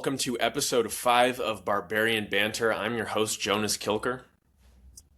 welcome to episode 5 of Barbarian Banter. I'm your host, Jonas Kilker.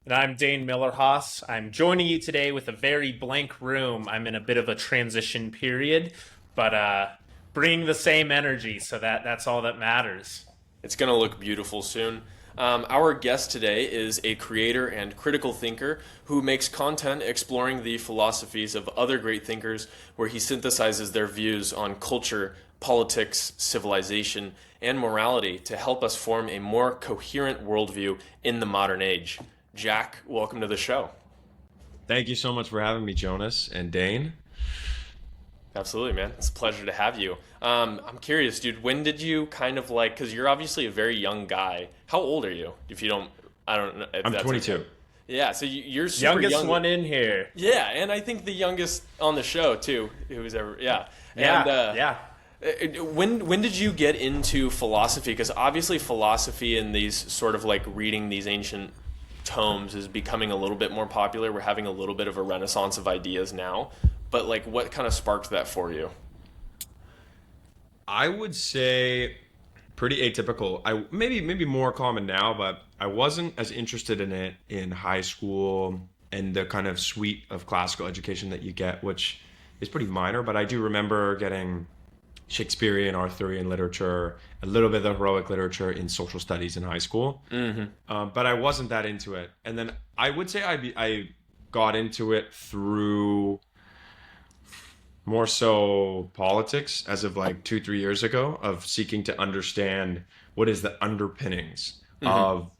And I'm Dane MillerHaas. I'm joining you today with a very blank room. I'm in a bit of a transition period, but bringing the same energy, so that's all that matters. It's going to look beautiful soon. Our guest today is a creator and critical thinker who makes content exploring the philosophies of other great thinkers, where he synthesizes their views on culture, politics, civilization, and morality to help us form a more coherent worldview in the modern age. Jack, welcome to the show. Thank you so much for having me, Jonas and Dane. Absolutely, man. It's a pleasure to have you. I'm curious, dude, when did you because you're obviously a very young guy. How old are you? I don't know. I'm 22. Okay. Yeah, so you're super youngest young. one in here. Yeah, and I think the youngest on the show, too, who's ever, yeah. Yeah. When did you get into philosophy? Because obviously philosophy and these sort of like reading these ancient tomes is becoming a little bit more popular. We're having a little bit of a renaissance of ideas now. But like, what kind of sparked that for you? I would say pretty atypical. Maybe more common now, but I wasn't as interested in it in high school and the kind of suite of classical education that you get, which is pretty minor. But I do remember getting Shakespearean, Arthurian literature, a little bit of heroic literature in social studies in high school. Mm-hmm. But I wasn't that into it. And then I would say I got into it through more so politics as of like 2-3 years ago, of seeking to understand what is the underpinnings of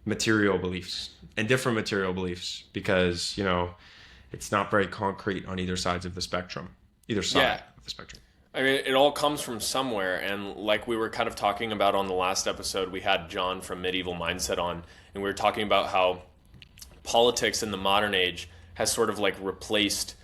material beliefs and different material beliefs, because, it's not very concrete on either side of the spectrum. I mean, it all comes from somewhere, and like we were kind of talking about on the last episode, we had John from Medieval Mindset on, and we were talking about how politics in the modern age has sort of like replaced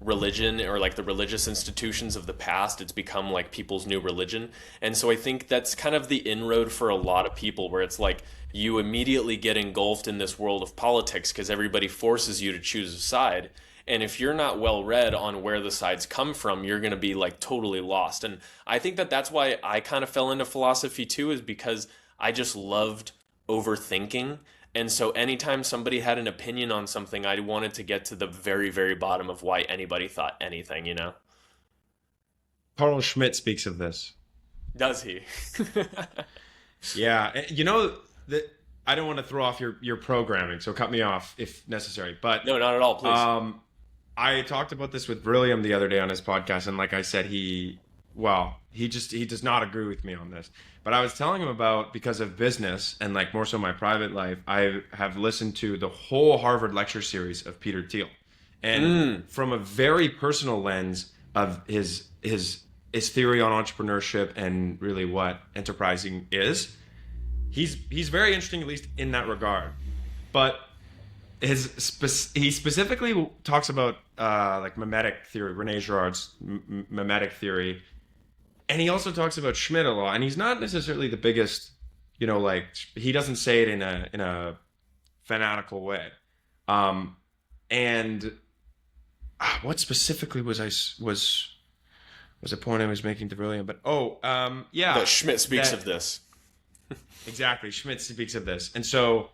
religion, or like the religious institutions of the past. It's become like people's new religion. And so I think that's kind of the inroad for a lot of people, where it's like you immediately get engulfed in this world of politics because everybody forces you to choose a side. And if you're not well read on where the sides come from, you're going to be like totally lost. And I think that that's why I kind of fell into philosophy too, is because I just loved overthinking. And so anytime somebody had an opinion on something, I wanted to get to the very, very bottom of why anybody thought anything, Carl Schmitt speaks of this. Does he? Yeah. That I don't want to throw off your programming, so cut me off if necessary. But no, not at all, please. I talked about this with William the other day on his podcast, and like I said, he does not agree with me on this. But I was telling him about, because of business and like more so my private life, I have listened to the whole Harvard lecture series of Peter Thiel. And from a very personal lens of his theory on entrepreneurship and really what enterprising is, he's very interesting, at least in that regard. But he specifically talks about like mimetic theory, René Girard's mimetic theory. And he also talks about Schmitt a lot, and he's not necessarily the biggest, he doesn't say it in a fanatical way. And what specifically was a point I was making to William? But that Schmitt speaks of this. Exactly, Schmitt speaks of this, and so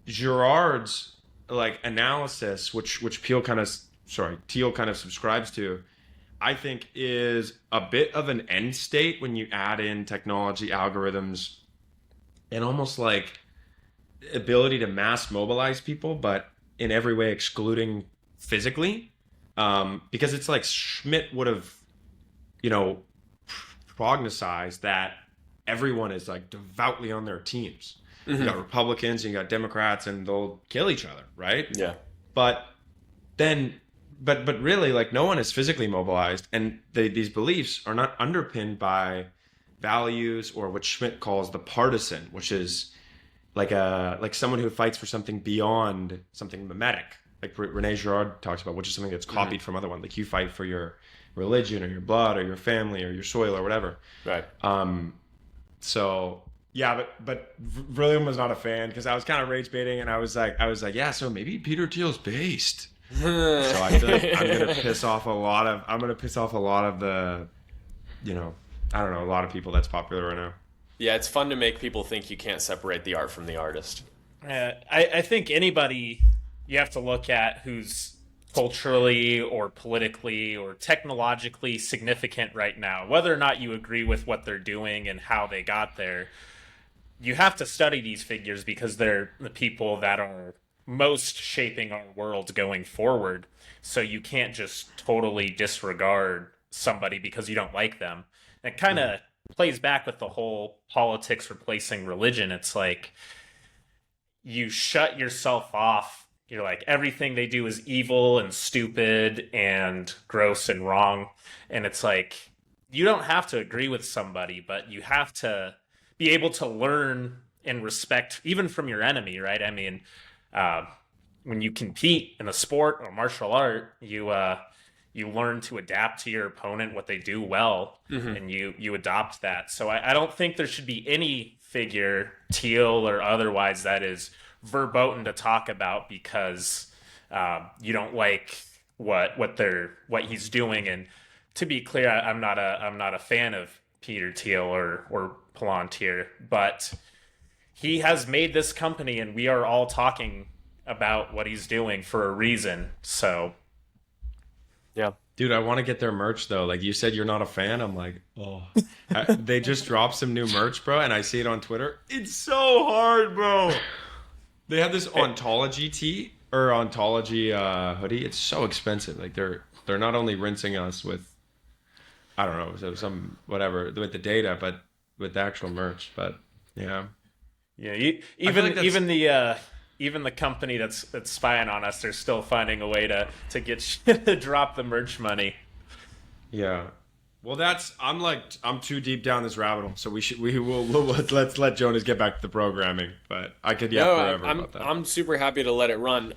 Girard's like analysis, which Thiel kind of subscribes to, I think is a bit of an end state when you add in technology, algorithms, and almost like ability to mass mobilize people, but in every way excluding physically. Because it's like Schmitt would have, prognosized that everyone is like devoutly on their teams. You got Republicans, you got Democrats, and they'll kill each other, right? Yeah. But really, like, no one is physically mobilized, and these beliefs are not underpinned by values or what Schmitt calls the partisan, which is like someone who fights for something beyond something mimetic, like René Girard talks about, which is something that's copied from other ones. Like you fight for your religion or your blood or your family or your soil or whatever. Right. So yeah, but William was not a fan, because I was kind of rage baiting, and I was like, yeah, so maybe Peter Thiel's based. So I feel like I'm gonna piss off a lot of the I don't know, a lot of people that's popular right now. Yeah, it's fun to make people think you can't separate the art from the artist. I think anybody you have to look at who's culturally or politically or technologically significant right now, whether or not you agree with what they're doing and how they got there, you have to study these figures because they're the people that are most shaping our world going forward. So you can't just totally disregard somebody because you don't like them. It kind of plays back with the whole politics replacing religion. It's like you shut yourself off. You're like, everything they do is evil and stupid and gross and wrong. And it's like, you don't have to agree with somebody, but you have to be able to learn and respect even from your enemy, right? I mean, when you compete in a sport or martial art, you learn to adapt to your opponent, what they do well, and you adopt that. So I don't think there should be any figure, teal or otherwise, that is verboten to talk about because you don't like what he's doing. And to be clear, I'm not a fan of Peter Thiel or Palantir, but he has made this company, and we are all talking about what he's doing for a reason. So, yeah. Dude, I want to get their merch though. Like you said, you're not a fan. I'm like, oh, they just dropped some new merch, bro, and I see it on Twitter. It's so hard, bro. They have this ontology tee or ontology hoodie. It's so expensive. Like they're not only rinsing us with, I don't know, so some whatever with the data, but with the actual merch. But yeah, even the company that's spying on us, they're still finding a way to get shit to drop the merch money. Yeah. Well, I'm too deep down this rabbit hole, so let's let Jonas get back to the programming. But I could forever about that. I'm super happy to let it run.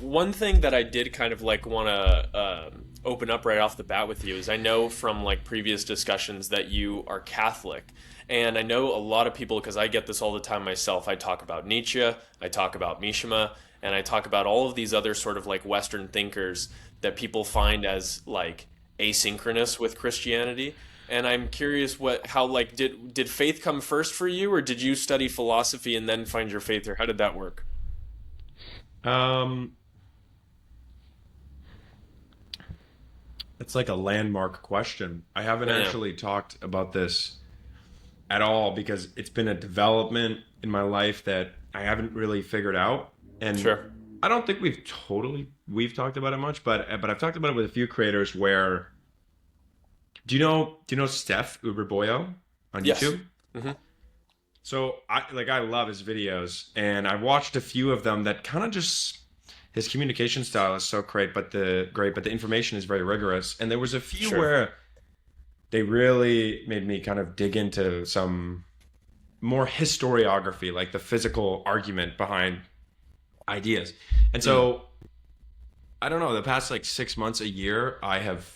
One thing that I did kind of like want to open up right off the bat with you is I know from like previous discussions that you are Catholic. And I know a lot of people, because I get this all the time myself, I talk about Nietzsche, I talk about Mishima, and I talk about all of these other sort of like Western thinkers that people find as like asynchronous with Christianity. And I'm curious how did faith come first for you, or did you study philosophy and then find your faith, or how did that work? It's like a landmark question. I haven't actually talked about this at all because it's been a development in my life that I haven't really figured out. And sure. I don't think we've talked about it much, but I've talked about it with a few creators where do you know Steph Uberboyo on YouTube? Mm-hmm. So I love his videos, and I watched a few of them that kind of just his communication style is so great, but the information is very rigorous. And there was a few where they really made me kind of dig into some more historiography, like the physical argument behind ideas. And so, I don't know, the past like 6 months, a year, I have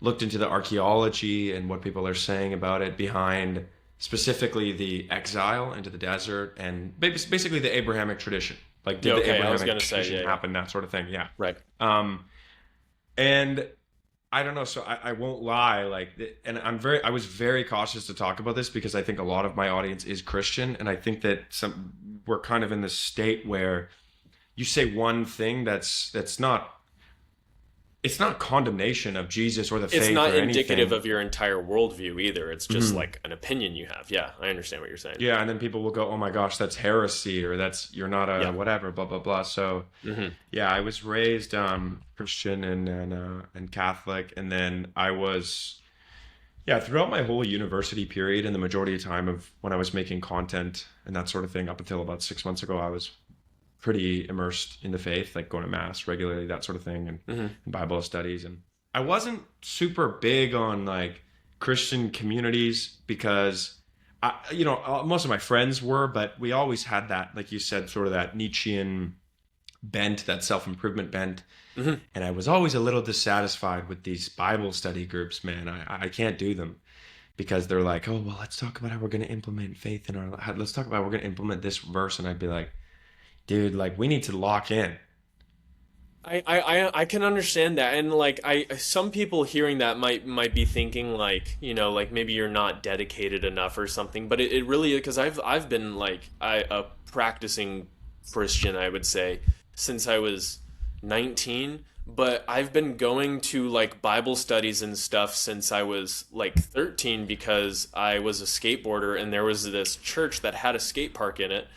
looked into the archaeology and what people are saying about it behind specifically the exile into the desert and basically the Abrahamic tradition. Like, did the Abrahamic tradition happen, that sort of thing. Yeah. Right. And I don't know. So I won't lie. And I was very cautious to talk about this because I think a lot of my audience is Christian. And I think that we're kind of in this state where you say one thing that's not, it's not condemnation of Jesus or the faith. It's not or indicative anything. of your entire worldview either. It's just like an opinion you have. Yeah, I understand what you're saying. Yeah, and then people will go, "Oh my gosh, that's heresy," or "You're not a whatever," blah blah blah. So, yeah, I was raised Christian and Catholic, and then I was, throughout my whole university period and the majority of time of when I was making content and that sort of thing, up until about 6 months ago, I was pretty immersed in the faith, like going to mass regularly, that sort of thing, and Bible studies. And I wasn't super big on like Christian communities because most of my friends were, but we always had that, like you said, sort of that Nietzschean bent, that self-improvement bent. And I was always a little dissatisfied with these Bible study groups, man. I can't do them because they're like, oh, well, let's talk about how we're going to implement faith in our life. Let's talk about how we're going to implement this verse. And I'd be like, dude, like we need to lock in. I can understand that, and like some people hearing that might be thinking like, like maybe you're not dedicated enough or something, but it really, because I've been like a practicing Christian, I would say, since I was 19, but I've been going to like Bible studies and stuff since I was like 13, because I was a skateboarder and there was this church that had a skate park in it,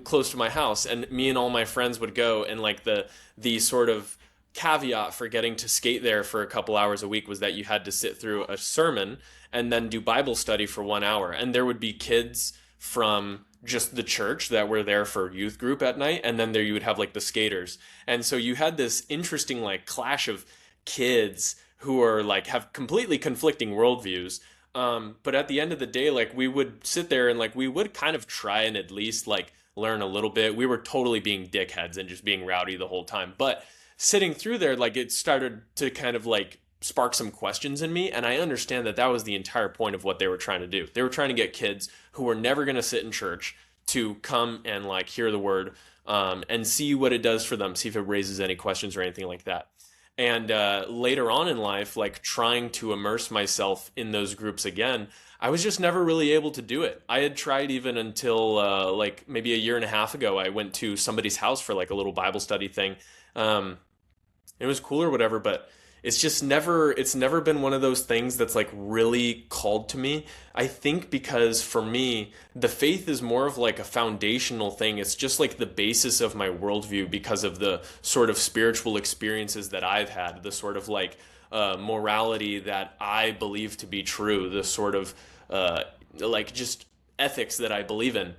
close to my house, and me and all my friends would go, and like the sort of caveat for getting to skate there for a couple hours a week was that you had to sit through a sermon and then do Bible study for 1 hour, and there would be kids from just the church that were there for youth group at night, and then there you would have like the skaters, and so you had this interesting like clash of kids who are like have completely conflicting worldviews. But at the end of the day, like we would sit there and like we would kind of try and at least like learn a little bit. We were totally being dickheads and just being rowdy the whole time. But sitting through there, like it started to kind of like spark some questions in me. And I understand that that was the entire point of what they were trying to do. They were trying to get kids who were never going to sit in church to come and like hear the word, and see what it does for them, see if it raises any questions or anything like that. And later on in life, like trying to immerse myself in those groups again, I was just never really able to do it. I had tried even until like maybe a year and a half ago. I went to somebody's house for like a little Bible study thing. It was cool or whatever, but it's never been one of those things that's like really called to me. I think because for me, the faith is more of like a foundational thing. It's just like the basis of my worldview because of the sort of spiritual experiences that I've had, the sort of like morality that I believe to be true, the sort of like just ethics that I believe in.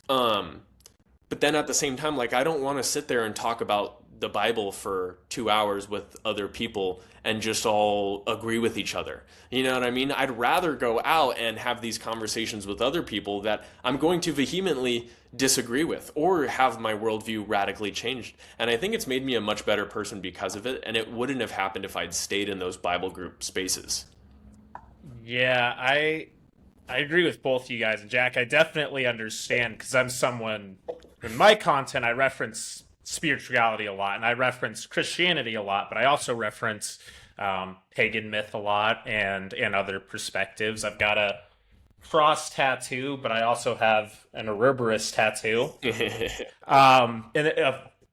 But then at the same time, like I don't want to sit there and talk about the Bible for 2 hours with other people and just all agree with each other. You know what I mean? I'd rather go out and have these conversations with other people that I'm going to vehemently disagree with or have my worldview radically changed. And I think it's made me a much better person because of it. And it wouldn't have happened if I'd stayed in those Bible group spaces. Yeah, I agree with both you guys. And Jack, I definitely understand, because I'm someone, in my content, I reference spirituality a lot, and I reference Christianity a lot, but I also reference pagan myth a lot and other perspectives. I've got a cross tattoo, but I also have an Ouroboros tattoo.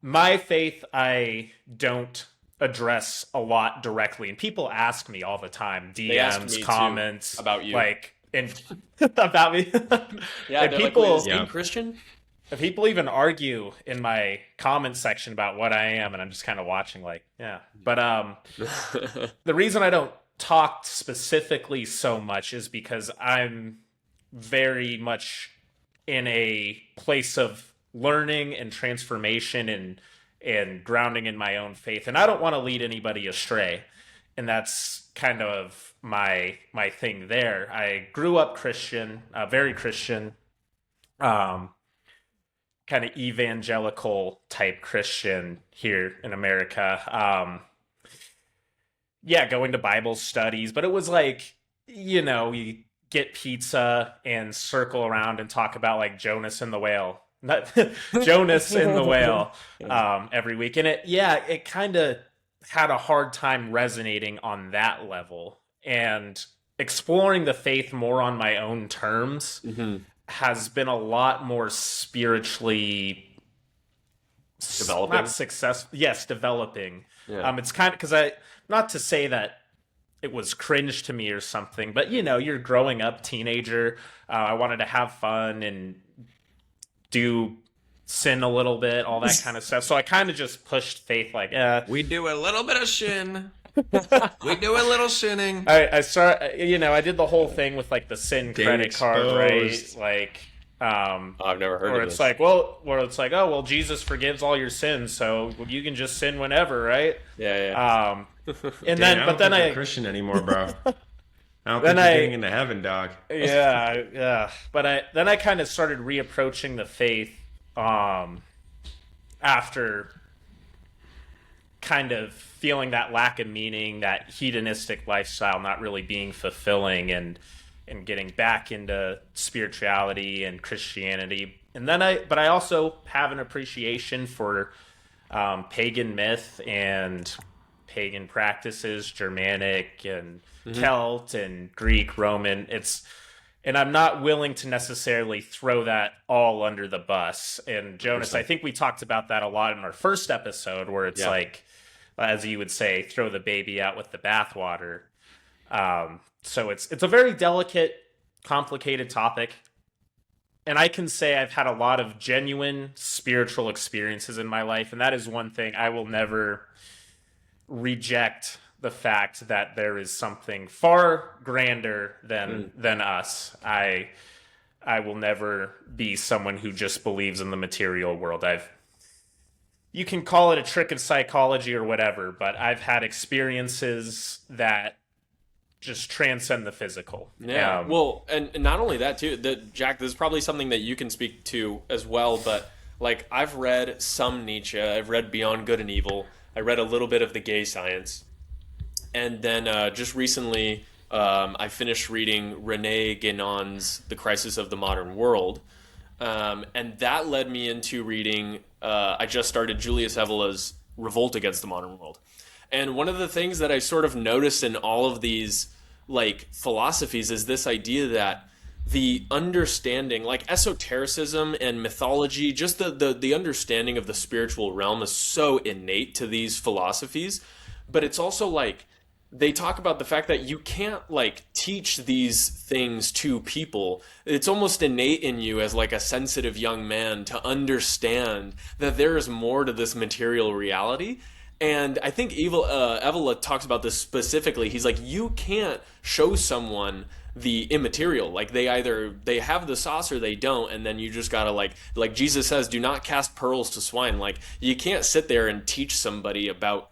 My faith, I don't address a lot directly, and people ask me all the time, DMs, comments too, about you, like and about me. Yeah, and people like, yeah. Christian. People even argue in my comment section about what I am, and I'm just kind of watching like, yeah. But the reason I don't talk specifically so much is because I'm very much in a place of learning and transformation and grounding in my own faith, and I don't want to lead anybody astray. And that's kind of my thing there. I grew up Christian, very Christian, kind of evangelical type Christian here in America. Yeah, going to Bible studies, but it was like, you get pizza and circle around and talk about like Jonas and the whale. Jonas and the whale every week. And it kind of had a hard time resonating on that level. And exploring the faith more on my own terms has been a lot more spiritually developing. Not successful. Yes, developing. Yeah. It's kind of because not to say that it was cringe to me or something, but you're growing up teenager. I wanted to have fun and do sin a little bit, all that kind of stuff. So I kind of just pushed faith like, we do a little bit of sin. We do a little sinning. I I did the whole thing with like the sin Dane credit card, exposed. right? Like, I've never heard where of it's this. like, oh well, Jesus forgives all your sins, so you can just sin whenever, right? Yeah. And Dane, then, but then I'm Christian anymore, bro. I don't think Then you're I- getting into heaven, dog. yeah. But I kind of started reapproaching the faith, after kind of feeling that lack of meaning, that hedonistic lifestyle not really being fulfilling, and getting back into spirituality and Christianity. And then I also have an appreciation for pagan myth and pagan practices, Germanic and Celt and Greek, Roman. And I'm not willing to necessarily throw that all under the bus. And Jonas, I think we talked about that a lot in our first episode, where it's like, as you would say, throw the baby out with the bathwater. So it's a very delicate, complicated topic. And I can say I've had a lot of genuine spiritual experiences in my life. And that is one thing I will never reject, the fact that there is something far grander than us. I will never be someone who just believes in the material world. You can call it a trick of psychology or whatever, but I've had experiences that just transcend the physical. Yeah. Well, and not only that too, Jack, this is probably something that you can speak to as well, but like I've read some Nietzsche, I've read Beyond Good and Evil, I read a little bit of the gay science. And then just recently, I finished reading René Guénon's The Crisis of the Modern World. And that led me into reading, I just started Julius Evola's Revolt Against the Modern World. And one of the things that I sort of noticed in all of these like philosophies is this idea that the understanding, like esotericism and mythology, just the understanding of the spiritual realm is so innate to these philosophies. But it's also like, they talk about the fact that you can't like teach these things to people. It's almost innate in you as like a sensitive young man to understand that there is more to this material reality. And I think Evola talks about this specifically. He's like, you can't show someone the immaterial. Like they have the sauce or they don't, and then you just gotta like Jesus says, do not cast pearls to swine. Like you can't sit there and teach somebody about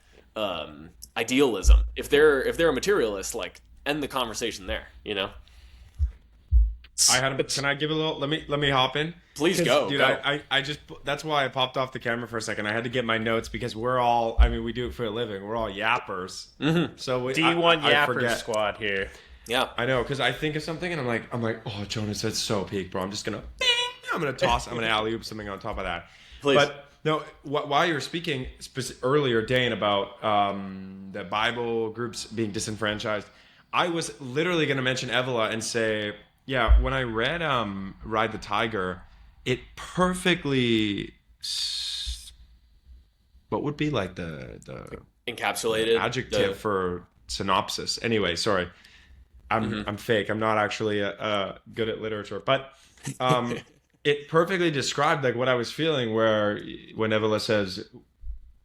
idealism. If they're a materialist, like end the conversation there, you know? Can I give a little, let me hop in? Please go. Dude, go. I just, that's why I popped off the camera for a second. I had to get my notes because we do it for a living. We're all yappers. Mm-hmm. So D1 yapper squad here. Yeah. I know, because I think of something and I'm like, oh, Jonas, that's so peak, bro. I'm just going to, I'm going to alley-oop something on top of that. Please. But no, while you were speaking earlier, Dane, about the Bible groups being disenfranchised, I was literally going to mention Evola and say, yeah, when I read Ride the Tiger, it perfectly, what would be like the encapsulated adjective for synopsis? Anyway, sorry, I'm fake. I'm not actually good at literature, but it perfectly described like what I was feeling. Where when Evola says,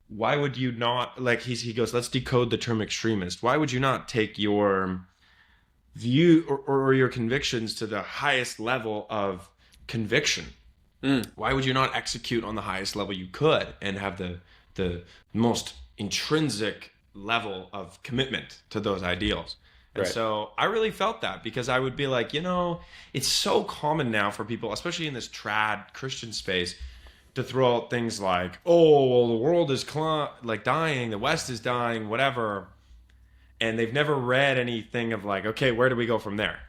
"Why would you not like?" He goes, "Let's decode the term extremist. Why would you not take your view or your convictions to the highest level of conviction? Why would you not execute on the highest level you could and have the most intrinsic level of commitment to those ideals?" And so I really felt that, because I would be like, it's so common now for people, especially in this trad Christian space, to throw out things like, oh, well, the world is dying, the West is dying, whatever. And they've never read anything of like, okay, where do we go from there?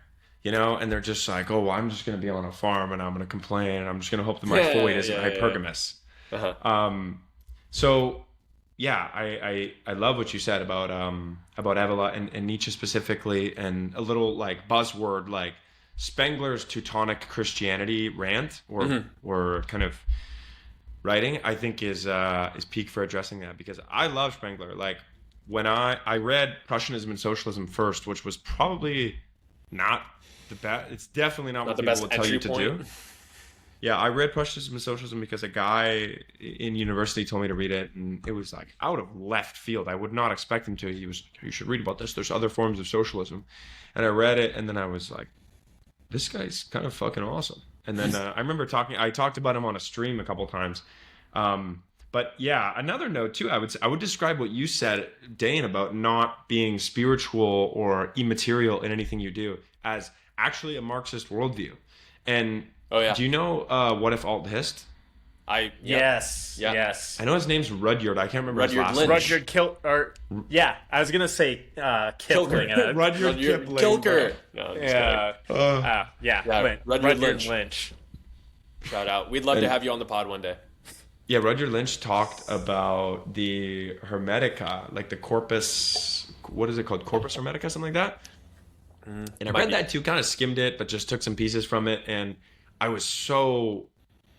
And they're just like, oh, well, I'm just going to be on a farm and I'm going to complain and I'm just going to hope that my Floyd isn't hypergamous. So, yeah, I love what you said about Evola and Nietzsche specifically, and a little like buzzword like Spengler's Teutonic Christianity rant or kind of writing, I think is peak for addressing that, because I love Spengler. Like when I read Prussianism and Socialism first, which was probably not the best. It's definitely not what people would tell you to do. Yeah, I read Prussianism and Socialism because a guy in university told me to read it, and it was like out of left field. I would not expect him to. He was, you should read about this. There's other forms of socialism. And I read it, and then I was like, this guy's kind of fucking awesome. And then I remember I talked about him on a stream a couple times. But yeah, another note too, I would describe what you said, Dane, about not being spiritual or immaterial in anything you do as actually a Marxist worldview. And do you know What If Alt Hist? Yes. I know his name's Rudyard. I can't remember his last name. Rudyard I was gonna say Kipling. Rudyard Kipling. Kilker. Rudyard Lynch. Shout out. We'd love to have you on the pod one day. Yeah, Roger Lynch talked about the Hermetica, like the corpus, what is it called? Corpus Hermetica, something like that. And I read that too, kind of skimmed it, but just took some pieces from it. And I was so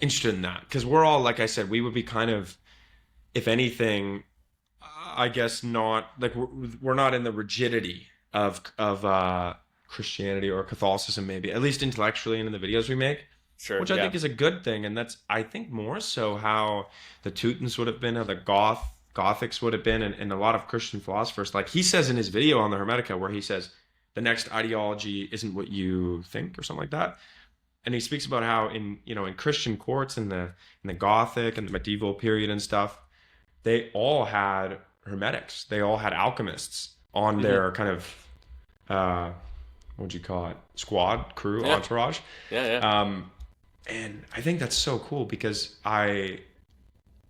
interested in that because we're all, like I said, we would be kind of, if anything, I guess not, like we're not in the rigidity of Christianity or Catholicism, maybe, at least intellectually and in the videos we make. Sure, which I think is a good thing. And that's, I think, more so how the Teutons would have been, how the Gothics would have been, and a lot of Christian philosophers. Like he says in his video on the Hermetica, where he says, the next ideology isn't what you think, or something like that. And he speaks about how in Christian courts in the Gothic and the medieval period and stuff, they all had hermetics. They all had alchemists on their kind of, what would you call it? Squad, crew, entourage. Yeah. And I think that's so cool because I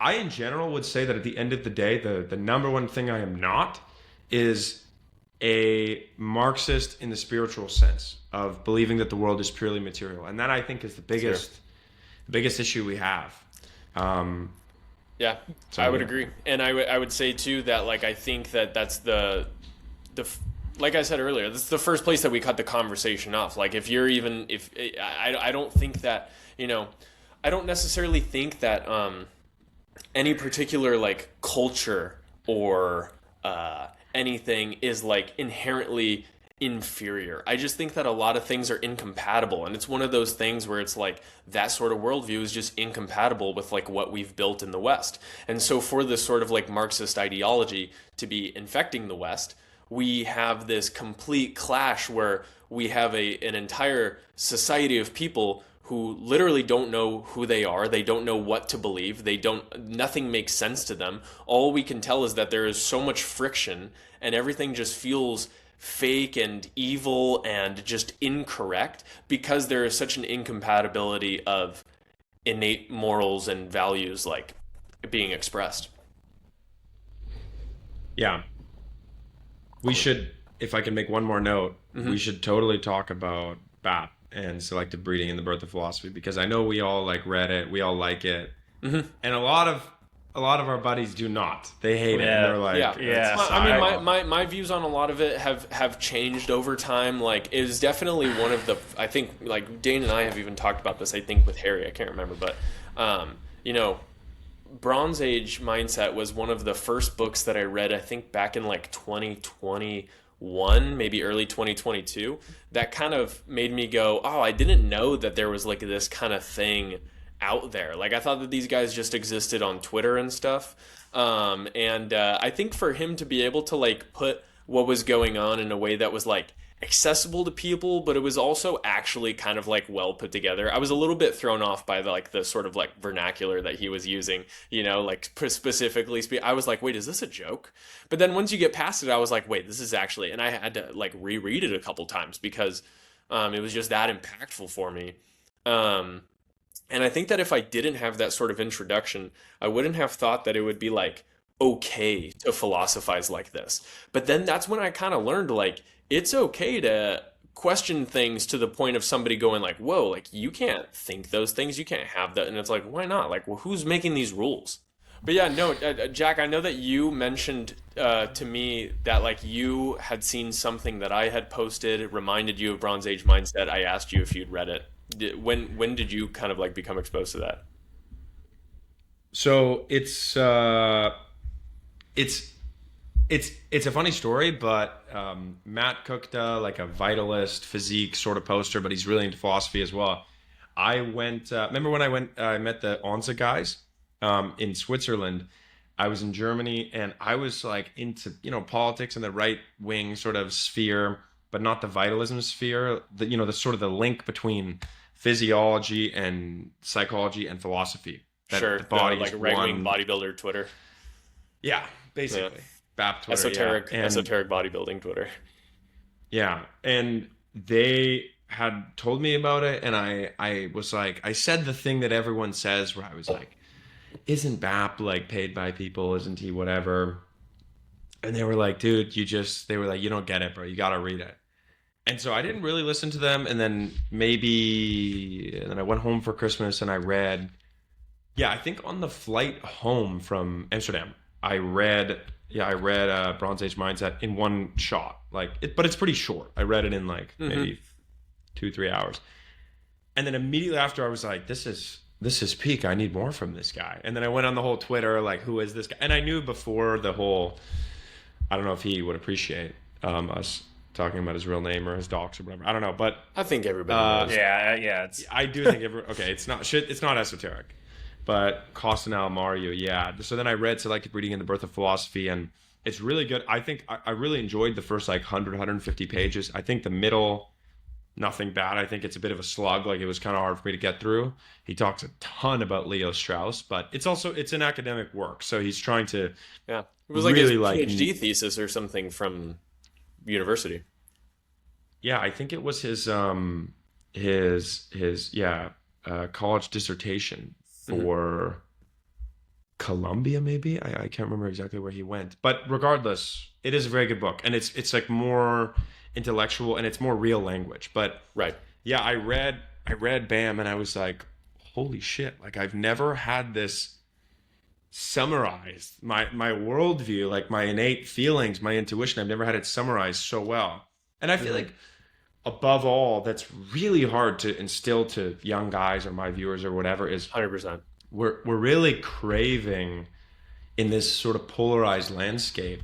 in general would say that at the end of the day, the number one thing I am not is a Marxist in the spiritual sense of believing that the world is purely material. And that I think is the biggest issue we have. Yeah, so, I would agree. And I would say too that like I think that's the like I said earlier, this is the first place that we cut the conversation off. Like if I don't think that, I don't necessarily think that any particular like culture or anything is like inherently inferior. I just think that a lot of things are incompatible, and it's one of those things where it's like that sort of worldview is just incompatible with like what we've built in the West. And so for this sort of like Marxist ideology to be infecting the West, we have this complete clash where we have an entire society of people who literally don't know who they are. They don't know what to believe. Nothing makes sense to them. All we can tell is that there is so much friction and everything just feels fake and evil and just incorrect because there is such an incompatibility of innate morals and values like being expressed. Yeah. We should, if I can make one more note, we should totally talk about BAP and selective breeding and the birth of philosophy, because I know we all like read it, we all like it, and a lot of our buddies do not. They hate it. And they're like, I mean, my views on a lot of it have changed over time. Like, it is definitely one of the, I think, like Dane and I have even talked about this, I think with Harry, I can't remember, but Bronze Age Mindset was one of the first books that I read, I think back in like 2021, maybe early 2022, that kind of made me go, oh, I didn't know that there was like this kind of thing out there. Like I thought that these guys just existed on Twitter and stuff. I think for him to be able to like put what was going on in a way that was like accessible to people, but it was also actually kind of like well put together. I was a little bit thrown off by the sort of like vernacular that he was using, like specifically I was like, wait, is this a joke? But then once you get past it, I was like, wait, this is actually, and I had to like reread it a couple times because it was just that impactful for me. And I think that if I didn't have that sort of introduction, I wouldn't have thought that it would be like okay to philosophize like this. But then that's when I kind of learned like it's okay to question things to the point of somebody going like, whoa, like you can't think those things, you can't have that. And it's like, why not? Like, well, who's making these rules? But yeah, no, Jack, I know that you mentioned to me that like you had seen something that I had posted. It reminded you of Bronze Age Mindset. I asked you if you'd read it. When did you kind of like become exposed to that? So it's a funny story, but Matt Kukta, like a vitalist physique sort of poster, but he's really into philosophy as well. I went, remember when I met the Onza guys in Switzerland? I was in Germany and I was like into, politics and the right wing sort of sphere, but not the vitalism sphere, the sort of the link between physiology and psychology and philosophy. Sure, the body like right-wing bodybuilder Twitter. Yeah, basically. Yeah. BAP Twitter, esoteric bodybuilding Twitter. Yeah, and they had told me about it, and I was like, I said the thing that everyone says, where I was like, isn't BAP like paid by people? Isn't he whatever? And they were like, dude, they were like, you don't get it, bro. You got to read it. And so I didn't really listen to them, and then I went home for Christmas and I read Yeah, I think on the flight home from Amsterdam, I read Bronze Age Mindset in one shot. But it's pretty short. I read it in like maybe 2-3 hours. And then immediately after I was like, this is peak. I need more from this guy. And then I went on the whole Twitter, like, who is this guy? And I knew before the whole, I don't know if he would appreciate us talking about his real name or his docs or whatever. I don't know, but I think everybody knows. Yeah. I do think okay, it's not shit. It's not esoteric, but Costin Alamariu, yeah. So then I read Selective Reading and the Birth of Philosophy, and it's really good. I think I really enjoyed the first like 150 pages. I think the middle, nothing bad. I think it's a bit of a slug. Like, it was kind of hard for me to get through. He talks a ton about Leo Strauss, but it's an academic work. So he's trying to, Yeah, it was like really his PhD thesis or something from university. Yeah, I think it was his college dissertation for Columbia, maybe. I can't remember exactly where he went, but regardless, it is a very good book, and it's like more intellectual and it's more real language. But Right. yeah, I read BAM, and I was like, holy shit! Like, I've never had this summarized. My worldview, like my innate feelings, my intuition. I've never had it summarized so well, and I feel like, above all, that's really hard to instill to young guys or my viewers or whatever, is 100%. we're really craving, in this sort of polarized landscape,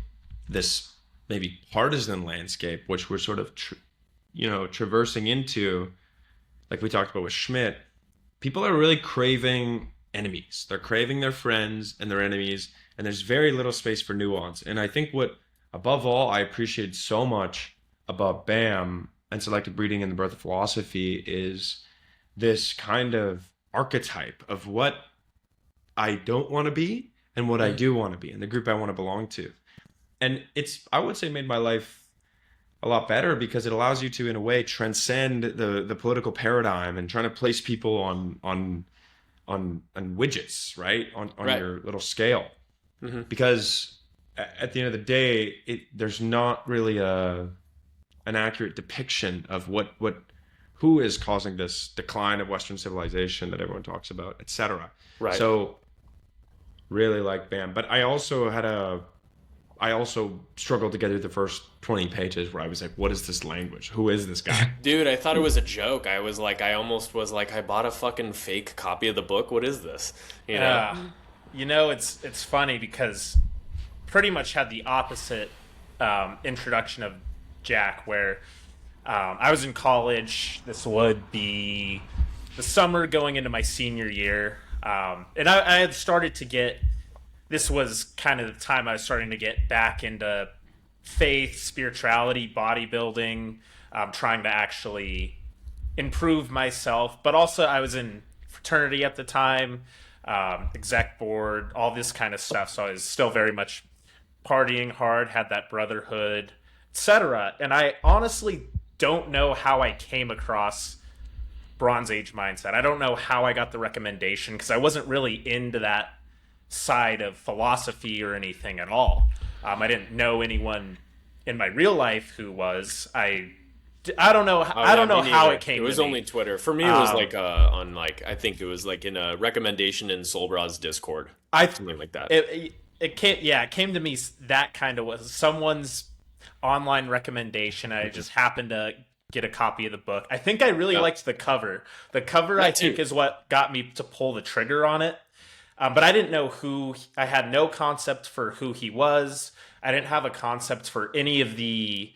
this maybe partisan landscape, which we're sort of traversing into, like we talked about with Schmitt. People are really craving enemies. They're craving their friends and their enemies, and there's very little space for nuance. And I think what, above all, I appreciated so much about BAM and Selective Reading and the Birth of Philosophy is this kind of archetype of what I don't want to be and what I do want to be, and the group I want to belong to. And it's, I would say, made my life a lot better, because it allows you to, in a way, transcend the political paradigm and trying to place people on widgets, right? On Right. your little scale. Because at the end of the day, there's not really an accurate depiction of who is causing this decline of Western civilization that everyone talks about, etc. Right. So really like BAM, but I also struggled to get through the first 20 pages where I was like, what is this language? Who is this guy? Dude, I thought it was a joke. I almost was like, I bought a fucking fake copy of the book. What is this? You know? It's funny because pretty much had the opposite introduction of Jack, where I was in college. This would be the summer going into my senior year, and I had started to get, this was kind of the time I was starting to get back into faith, spirituality, bodybuilding, trying to actually improve myself. But also I was in fraternity at the time, exec board, all this kind of stuff. So I was still very much partying hard, had that brotherhood, etc. And I honestly don't know how I came across Bronze Age Mindset. I don't know how I got the recommendation, because I wasn't really into that side of philosophy or anything at all. I didn't know anyone in my real life who was. I don't know. I don't know how it came. It was to only me. Twitter. For me, it was like on like, I think it was like in a recommendation in Solbraw's Discord. Something like that. It came to me. That kind of was someone's online recommendation. I just happened to get a copy of the book. I think I really liked the cover. The cover, I think, is what got me to pull the trigger on it. But I didn't know who. I had no concept for who he was. I didn't have a concept for any of the.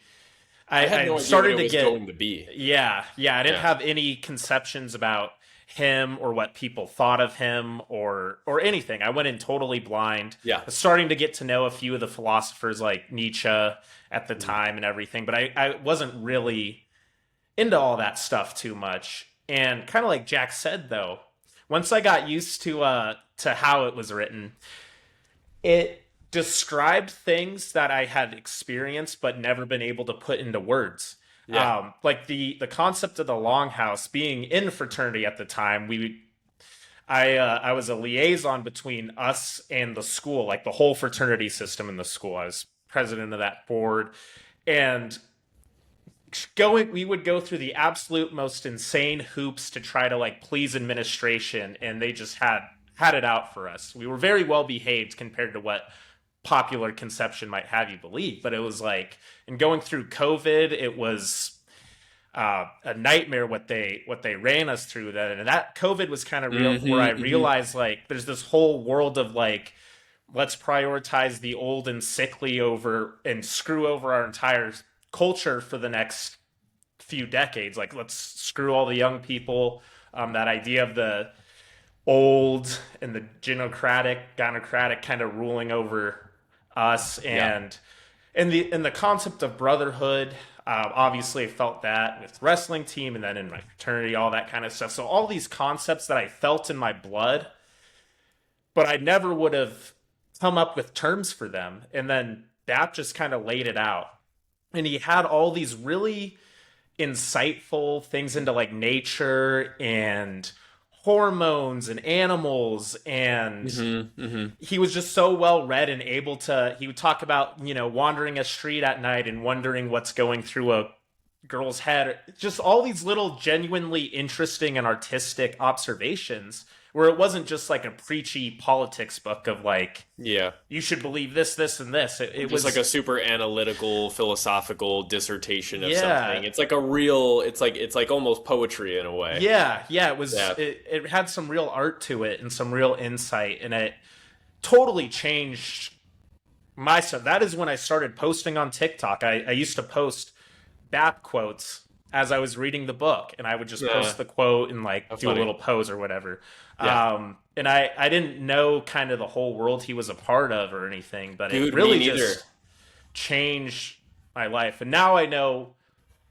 I had no idea what it was going to be. Yeah. I didn't have any conceptions about him or what people thought of him or anything. I went in totally blind. Yeah. I was starting to get to know a few of the philosophers like Nietzsche at the time and everything, but I wasn't really into all that stuff too much. And kind of like Jack said, though, once I got used to how it was written, it described things that I had experienced but never been able to put into words. Yeah. Like the concept of the longhouse. Being in fraternity at the time, I was a liaison between us and the school, like the whole fraternity system in the school. I was president of that board, and we would go through the absolute most insane hoops to try to like please administration, and they just had had it out for us. We were very well behaved compared to what popular conception might have you believe. But it was like, in going through COVID, it was a nightmare what they ran us through. That COVID was kind of real, where I realized like there's this whole world of like, let's prioritize the old and sickly over and screw over our entire culture for the next few decades. Like, let's screw all the young people. That idea of the old and the gynocratic kind of ruling over us, and the concept of brotherhood. Obviously, I felt that with wrestling team, and then in my fraternity, all that kind of stuff. So all these concepts that I felt in my blood, but I never would have come up with terms for them. And then that just kind of laid it out. And he had all these really insightful things into like nature and hormones and animals, and he was just so well read and able to, he would talk about, you know, wandering a street at night and wondering what's going through a girl's head. Just all these little genuinely interesting and artistic observations, where it wasn't just like a preachy politics book of like, you should believe this, this, and this. It was like a super analytical, philosophical dissertation of something. It's like a real, it's like almost poetry in a way. It was. It had some real art to it and some real insight, and it totally changed my stuff. That is when I started posting on TikTok. I used to post BAP quotes as I was reading the book, and I would just post the quote and like do a little pose or whatever. And I didn't know kind of the whole world he was a part of or anything, but it really just changed my life. And now I know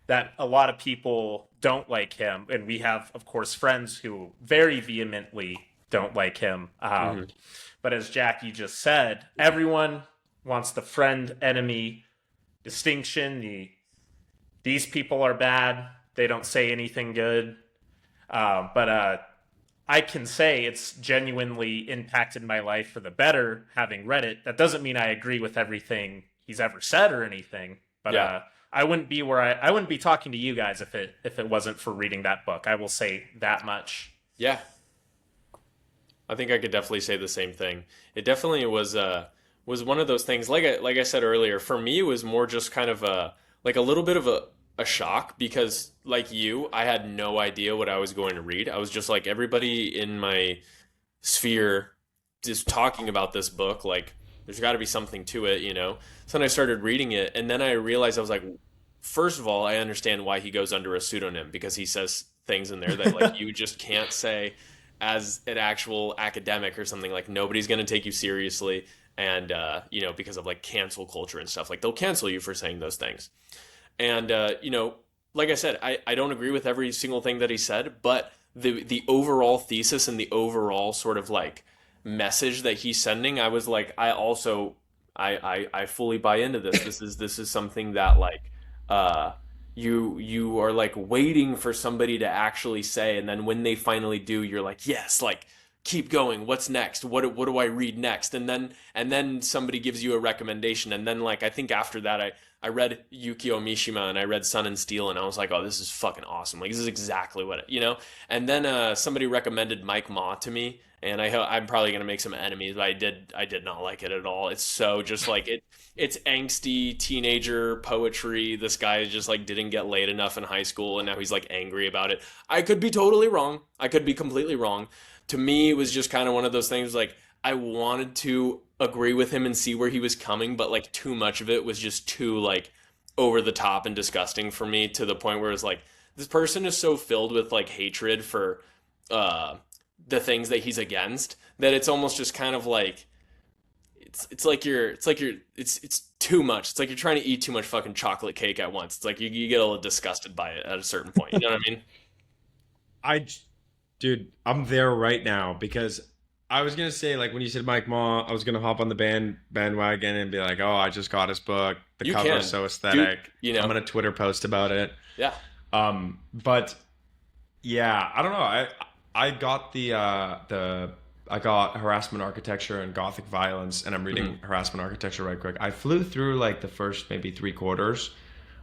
that a lot of people don't like him, and we have, of course, friends who very vehemently don't like him. But as Jackie just said, everyone wants the friend-enemy distinction. These people are bad. They don't say anything good. But I can say it's genuinely impacted my life for the better having read it. That doesn't mean I agree with everything he's ever said or anything. But I wouldn't be where I wouldn't be talking to you guys if it wasn't for reading that book. I will say that much. Yeah. I think I could definitely say the same thing. It definitely was one of those things. Like I said earlier, for me it was more just kind of a little bit of a shock, because like you, I had no idea what I was going to read. I was just like everybody in my sphere just talking about this book, like there's got to be something to it, you know. So then I started reading it, and then I realized, I was like, first of all, I understand why he goes under a pseudonym, because he says things in there that like you just can't say as an actual academic or something. Like nobody's going to take you seriously, and you know, because of like cancel culture and stuff, like they'll cancel you for saying those things. And, you know, like I said, I don't agree with every single thing that he said, but the overall thesis and the overall sort of like message that he's sending, I was like, I fully buy into this. This is something that like, you are like waiting for somebody to actually say. And then when they finally do, you're like, yes, like keep going. What's next? What do I read next? And then somebody gives you a recommendation. And then like, I think after that, I read Yukio Mishima and I read Sun and Steel, and I was like, oh, this is fucking awesome. Like, this is exactly what, you know? And then somebody recommended Mike Ma to me, and I'm probably going to make some enemies, but I did not like it at all. It's so just like, it's angsty teenager poetry. This guy just like didn't get laid enough in high school, and now he's like angry about it. I could be totally wrong. I could be completely wrong. To me, it was just kind of one of those things like, I wanted to agree with him and see where he was coming, but like too much of it was just too like over the top and disgusting for me, to the point where it's like, this person is so filled with like hatred for the things that he's against, that it's almost just kind of like it's too much. It's like you're trying to eat too much fucking chocolate cake at once. It's like you get a little disgusted by it at a certain point. You know what I mean? Dude, I'm there right now, because I was gonna say, like, when you said Mike Ma, I was gonna hop on the bandwagon and be like, oh, I just got his book. The cover is so aesthetic. Dude, you know, I'm gonna Twitter post about it. Yeah. But yeah, I don't know. I got I got harassment architecture and Gothic violence, and I'm reading harassment architecture right quick. I flew through like the first maybe 3/4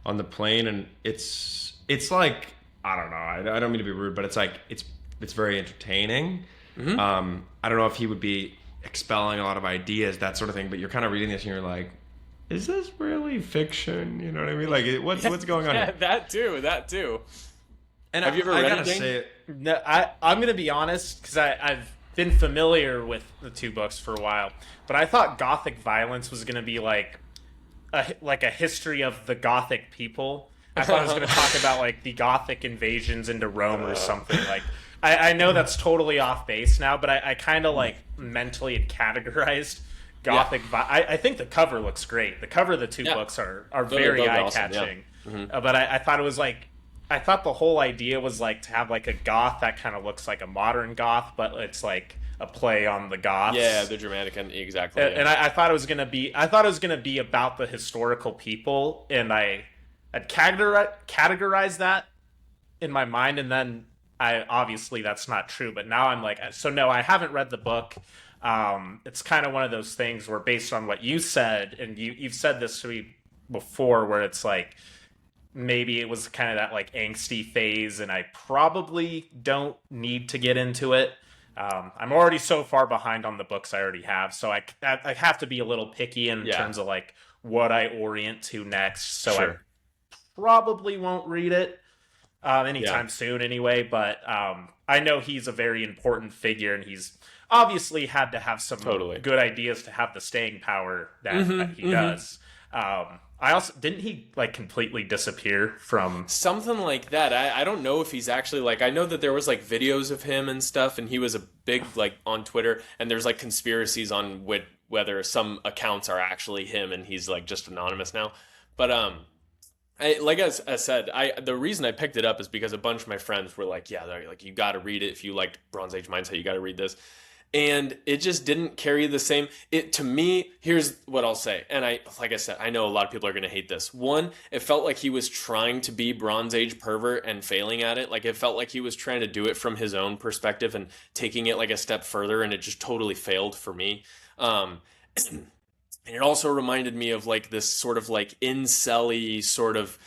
on the plane, and it's like, I don't know. I don't mean to be rude, but it's like it's very entertaining. I don't know if he would be expelling a lot of ideas, that sort of thing, but you're kind of reading this and you're like, is this really fiction? You know what I mean? Like, what's going on here? That too. And have you ever read it, say Dane? it? No, I'm going to be honest, because I've been familiar with the two books for a while, but I thought Gothic Violence was going to be like a history of the Gothic people. I thought it was going to talk about like the Gothic invasions into Rome or something. Like, I know that's totally off base now, but I kind of like mentally had categorized Gothic. I think the cover looks great. The cover of the two books are very eye catching. Awesome, but I thought it was like, I thought the whole idea was like to have like a goth that kind of looks like a modern goth, but it's like a play on the goths. Yeah, the dramatic and exactly. And I thought it was gonna be about the historical people, and I'd categorize that in my mind, and then obviously that's not true. But now I'm like, so no, I haven't read the book. It's kind of one of those things where, based on what you said, and you've said this to me before, where it's like, maybe it was kind of that like angsty phase, and I probably don't need to get into it. I'm already so far behind on the books I already have, so I have to be a little picky in terms of like what I orient to next. So I probably won't read it anytime soon anyway, but I know he's a very important figure, and he's obviously had to have some good ideas to have the staying power that he does. I also, didn't he like completely disappear from something like that? I don't know if he's actually like, I know that there was like videos of him and stuff, and he was a big like on Twitter, and there's like conspiracies on whether some accounts are actually him and he's like just anonymous now. But like I said, the reason I picked it up is because a bunch of my friends were like, yeah, they're like, you got to read it. If you liked Bronze Age Mindset, you got to read this. And it just didn't carry the same. To me, here's what I'll say. And like I said, I know a lot of people are going to hate this. One, it felt like he was trying to be Bronze Age pervert and failing at it. Like, it felt like he was trying to do it from his own perspective and taking it like a step further, and it just totally failed for me. And it also reminded me of like this sort of like incel-y sort of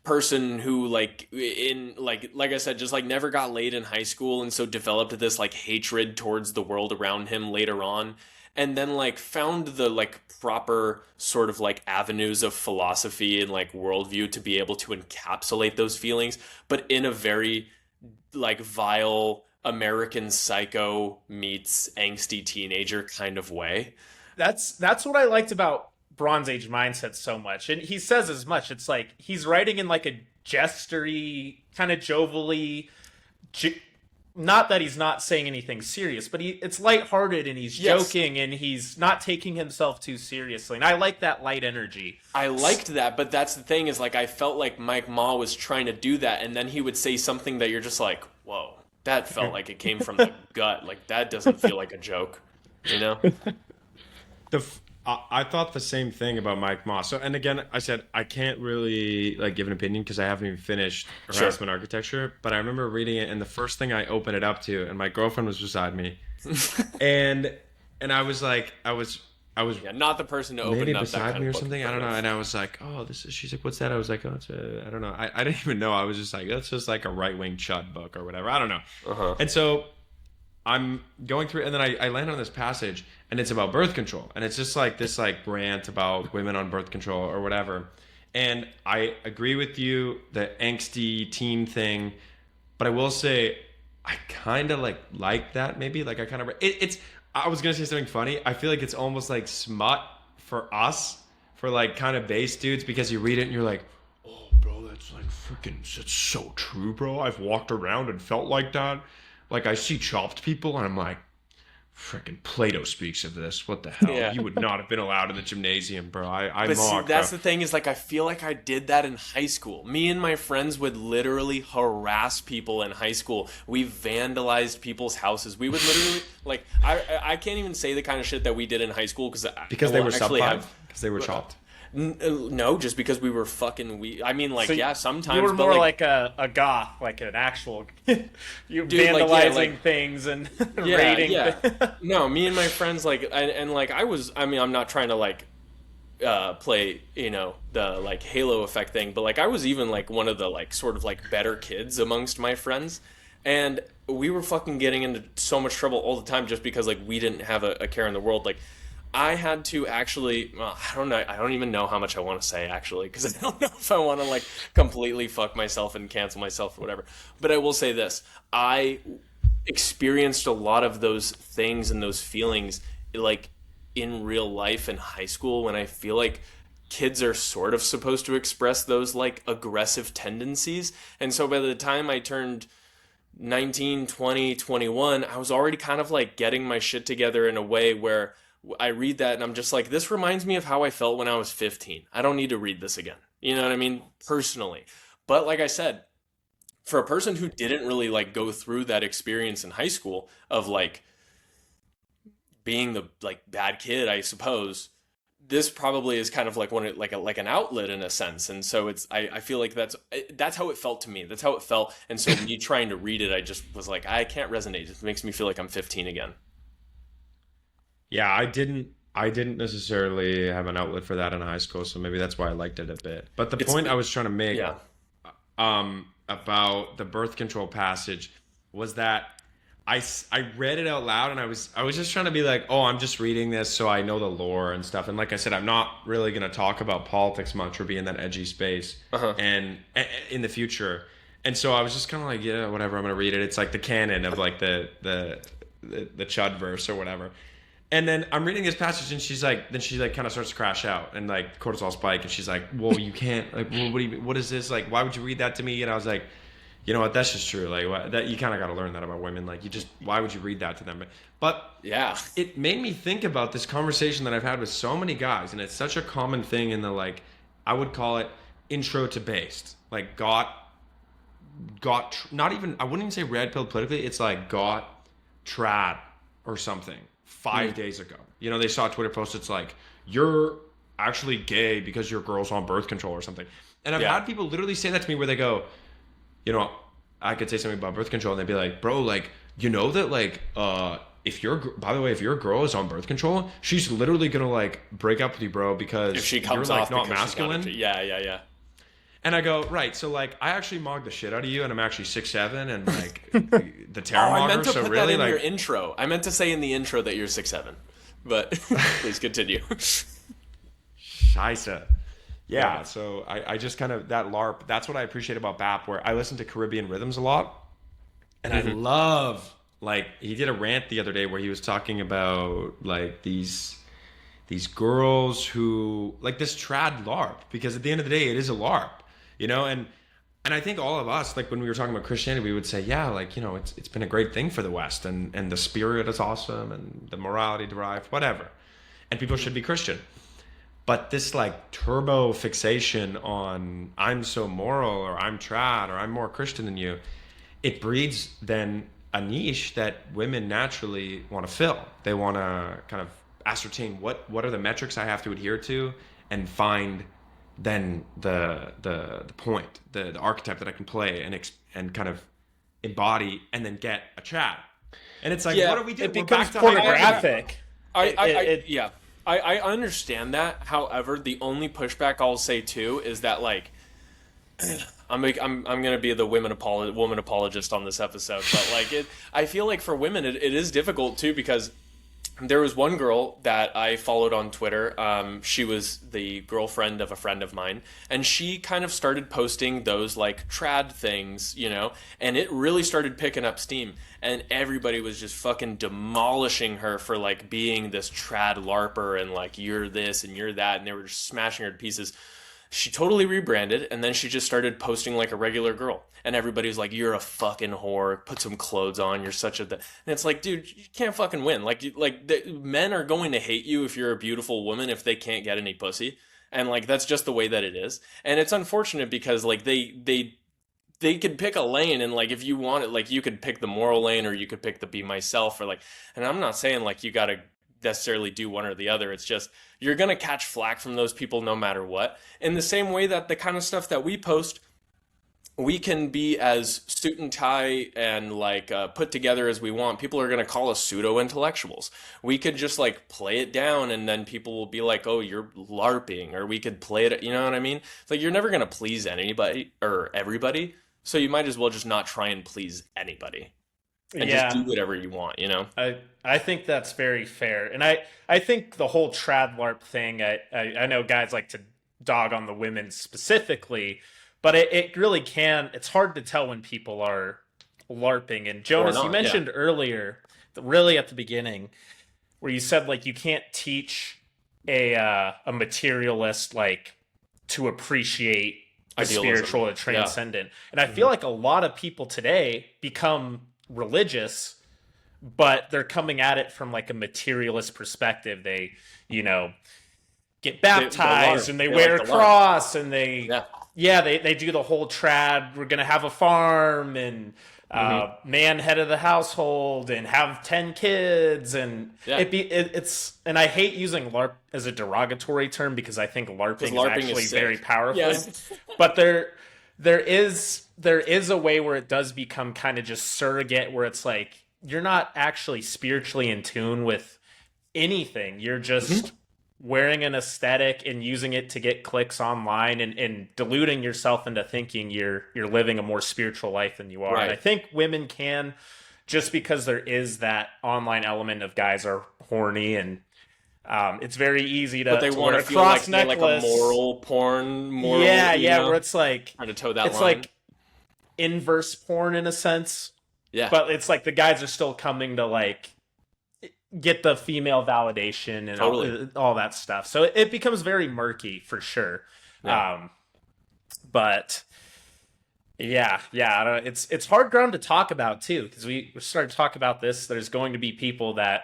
person who like I said, just like never got laid in high school, and so developed this like hatred towards the world around him later on, and then like found the like proper sort of like avenues of philosophy and like worldview to be able to encapsulate those feelings, but in a very like vile American Psycho meets angsty teenager kind of way. That's what I liked about Bronze Age Mindset so much, and he says as much. It's like he's writing in like a jestery, kind of jovially, not that he's not saying anything serious, but it's lighthearted, and he's joking, and he's not taking himself too seriously, and I like that light energy. I liked that, but that's the thing, is like I felt like Mike Ma was trying to do that, and then he would say something that you're just like, whoa, that felt like it came from the gut. Like, that doesn't feel like a joke, you know? I thought the same thing about Mike Moss. So, and again, I said I can't really like give an opinion because I haven't even finished Harassment Architecture. But I remember reading it, and the first thing I opened it up to, and my girlfriend was beside me, and I was like, I was not the person to open maybe up beside that kind me of or something. I don't know. And I was like, oh, this is. She's like, what's that? I was like, oh, it's I don't know. I didn't even know. I was just like, that's just like a right wing chud book or whatever. I don't know. And so I'm going through, and then I land on this passage, and it's about birth control, and it's just like this like rant about women on birth control or whatever. And I agree with you, the angsty teen thing, but I will say I kind of like that maybe. Like I kind of it's. I was gonna say something funny. I feel like it's almost like smut for us, for like kind of base dudes, because you read it and you're like, oh, bro, that's like freaking, that's so true, bro. I've walked around and felt like that. Like, I see chopped people, and I'm like, freaking Plato speaks of this. What the hell? Yeah. You would not have been allowed in the gymnasium, bro. But see, that's the thing, is like, I feel like I did that in high school. Me and my friends would literally harass people in high school. We vandalized people's houses. We would literally, like, I can't even say the kind of shit that we did in high school because they were sub-5? Because they were chopped? No, just because we were fucking I mean, like, so yeah, sometimes. You were more like a goth, like an actual. You vandalizing things and raiding. Yeah. No, me and my friends, like, and like I'm not trying to like play, you know, the like Halo effect thing, but like I was even like one of the like sort of like better kids amongst my friends. And we were fucking getting into so much trouble all the time just because like we didn't have a care in the world. Like I had to actually, well, I don't know, I don't even know how much I want to say actually, because I don't know if I want to like completely fuck myself and cancel myself or whatever. But I will say this: I experienced a lot of those things and those feelings like in real life in high school, when I feel like kids are sort of supposed to express those like aggressive tendencies. And so by the time I turned 19, 20, 21, I was already kind of like getting my shit together in a way where I read that and I'm just like, this reminds me of how I felt when I was 15. I don't need to read this again. You know what I mean? Personally. But like I said, for a person who didn't really like go through that experience in high school of like being the like bad kid, I suppose, this probably is kind of like one like an outlet in a sense. And so it's I feel like that's how it felt to me. That's how it felt. And so me trying to read it, I just was like, I can't resonate. It makes me feel like I'm 15 again. Yeah, I didn't necessarily have an outlet for that in high school, so maybe that's why I liked it a bit. But the point I was trying to make, Yeah. About the birth control passage was that I read it out loud, and I was just trying to be like, oh, I'm just reading this so I know the lore and stuff. And like I said, I'm not really going to talk about politics much or be in that edgy space and in the future. And so I was just kind of like, yeah, whatever, I'm going to read it. It's like the canon of like the Chud verse or whatever. And then I'm reading this passage, and then she kind of starts to crash out, and like cortisol spike, and she's like, "Well, you can't. Like, well, what is this? Like, why would you read that to me?" And I was like, "You know what? That's just true. Like, that you kind of got to learn that about women. Like, why would you read that to them?" But Yeah. it made me think about this conversation that I've had with so many guys, and it's such a common thing in the like, I would call it intro to based. Like, not even, I wouldn't even say red pill politically. It's like got trad or something 5 days ago. You know, they saw a Twitter post. It's like, you're actually gay because your girl's on birth control or something. And I've had people literally say that to me where they go, you know, I could say something about birth control and they'd be like, bro, like, you know that like, if your girl is on birth control, she's literally gonna like break up with you, bro, because If she comes you're like off not because she's masculine. Yeah. And I go, right, so like I actually mogged the shit out of you, and I'm actually 6'7", and like the Oh, terror I mogger. meant to So put really, that in like, your intro. I meant to say in the intro that you're 6'7", but please continue. Scheisse. Yeah, so I just kind of, that LARP, that's what I appreciate about BAP, where I listen to Caribbean rhythms a lot. And I love, like, he did a rant the other day where he was talking about, like, these girls who, like, this trad LARP, because at the end of the day, it is a LARP, you know? And I think all of us, like, when we were talking about Christianity, we would say, yeah, like, you know, it's been a great thing for the West, and the spirit is awesome, and the morality derived, whatever. And people should be Christian. But this like turbo fixation on I'm so moral, or I'm trad, or I'm more Christian than you, it breeds then a niche that women naturally want to fill. They want to kind of ascertain what are the metrics I have to adhere to, and find then the point, the archetype that I can play and kind of embody, and then get a trad. And it's like, what do we do? It We're becomes back to pornographic. I understand that. However, the only pushback I'll say too is that like I'm gonna be the woman apologist on this episode, but like I feel like for women it is difficult too, because there was one girl that I followed on Twitter. She was the girlfriend of a friend of mine, and she kind of started posting those like trad things, you know, and it really started picking up steam, and everybody was just fucking demolishing her for like being this trad LARPer, and like, you're this and you're that, and they were just smashing her to pieces. She totally rebranded, and then she just started posting like a regular girl. And everybody was like, you're a fucking whore. Put some clothes on. You're such a... And it's like, dude, you can't fucking win. Like, men are going to hate you if you're a beautiful woman if they can't get any pussy. And like, that's just the way that it is. And it's unfortunate because like they could pick a lane, and like, if you want it, like, you could pick the moral lane, or you could pick the be myself, or like... And I'm not saying like you gotta necessarily do one or the other. It's just, you're gonna catch flack from those people no matter what. In the same way that the kind of stuff that we post, we can be as suit and tie and like put together as we want. People are gonna call us pseudo intellectuals. We could just like play it down, and then people will be like, oh, you're LARPing. Or we could play it, you know what I mean? It's like, you're never gonna please anybody or everybody. So you might as well just not try and please anybody and just do whatever you want, you know? I think that's very fair. And I think the whole trad LARP thing, I know guys like to dog on the women specifically, but it really it's hard to tell when people are LARPing. And Jonas, you mentioned earlier, really at the beginning, where you said like you can't teach a materialist like to appreciate the spiritual and transcendent. And I feel like a lot of people today become religious, but they're coming at it from like a materialist perspective. They, get baptized and they wear a cross and they do the whole trad. We're gonna have a farm and man head of the household and have 10 kids and it's and I hate using LARP as a derogatory term because I think LARPing is actually very powerful. But there is a way where it does become kind of just surrogate, where it's like you're not actually spiritually in tune with anything. You're just wearing an aesthetic and using it to get clicks online and deluding yourself into thinking you're living a more spiritual life than you are. Right. And I think women can, just because there is that online element of guys are horny and it's very easy to wear a cross necklace. Like a moral porn, where it's like trying to toe that it's line. like inverse porn in a sense. Yeah. But it's like the guys are still coming to like get the female validation and all that stuff. So it becomes very murky for sure. Yeah. But it's hard ground to talk about too, because we started to talk about this. There's going to be people that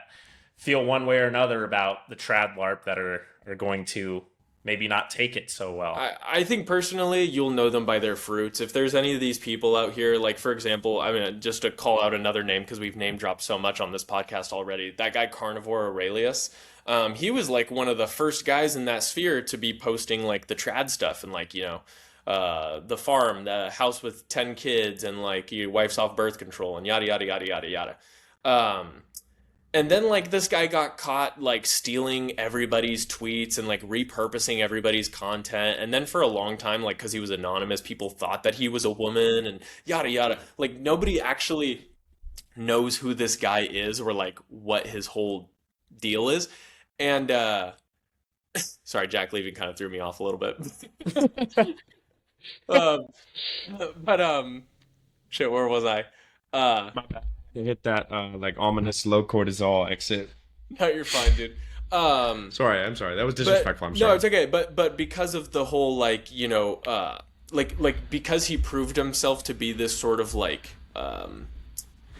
feel one way or another about the trad LARP that are going to maybe not take it so well. I think personally, you'll know them by their fruits. If there's any of these people out here, like for example, I mean, just to call out another name because we've name dropped so much on this podcast already, that guy Carnivore Aurelius, he was like one of the first guys in that sphere to be posting like the trad stuff and like, the farm, the house with 10 kids and like your wife's off birth control and yada, yada, yada, yada, yada. And then, like, this guy got caught, like, stealing everybody's tweets and, like, repurposing everybody's content. And then for a long time, like, because he was anonymous, people thought that he was a woman and yada, yada. Like, nobody actually knows who this guy is or, like, what his whole deal is. And, sorry, Jack leaving kind of threw me off a little bit. Shit, where was I? My bad. You hit that like ominous low cortisol exit. No, you're fine, dude. I'm sorry. That was disrespectful. I'm sorry. No, it's okay. But because of the whole like because he proved himself to be this sort of like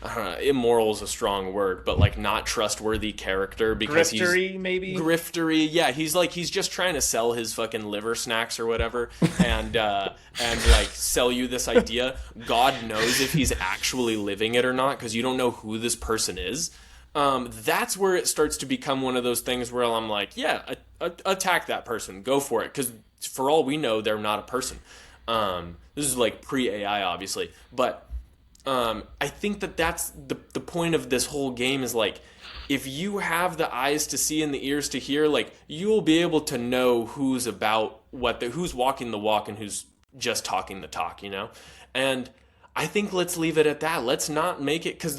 I don't know, immoral is a strong word, but like not trustworthy character because griftery. Yeah, he's just trying to sell his fucking liver snacks or whatever, and like sell you this idea. God knows if he's actually living it or not, because you don't know who this person is. That's where it starts to become one of those things where I'm like, yeah, attack that person, go for it, because for all we know, they're not a person. This is like pre-AI, obviously, but. I think that's the point of this whole game is like, if you have the eyes to see and the ears to hear, like you'll be able to know who's about who's walking the walk and who's just talking the talk, And I think let's leave it at that. Let's not make it, because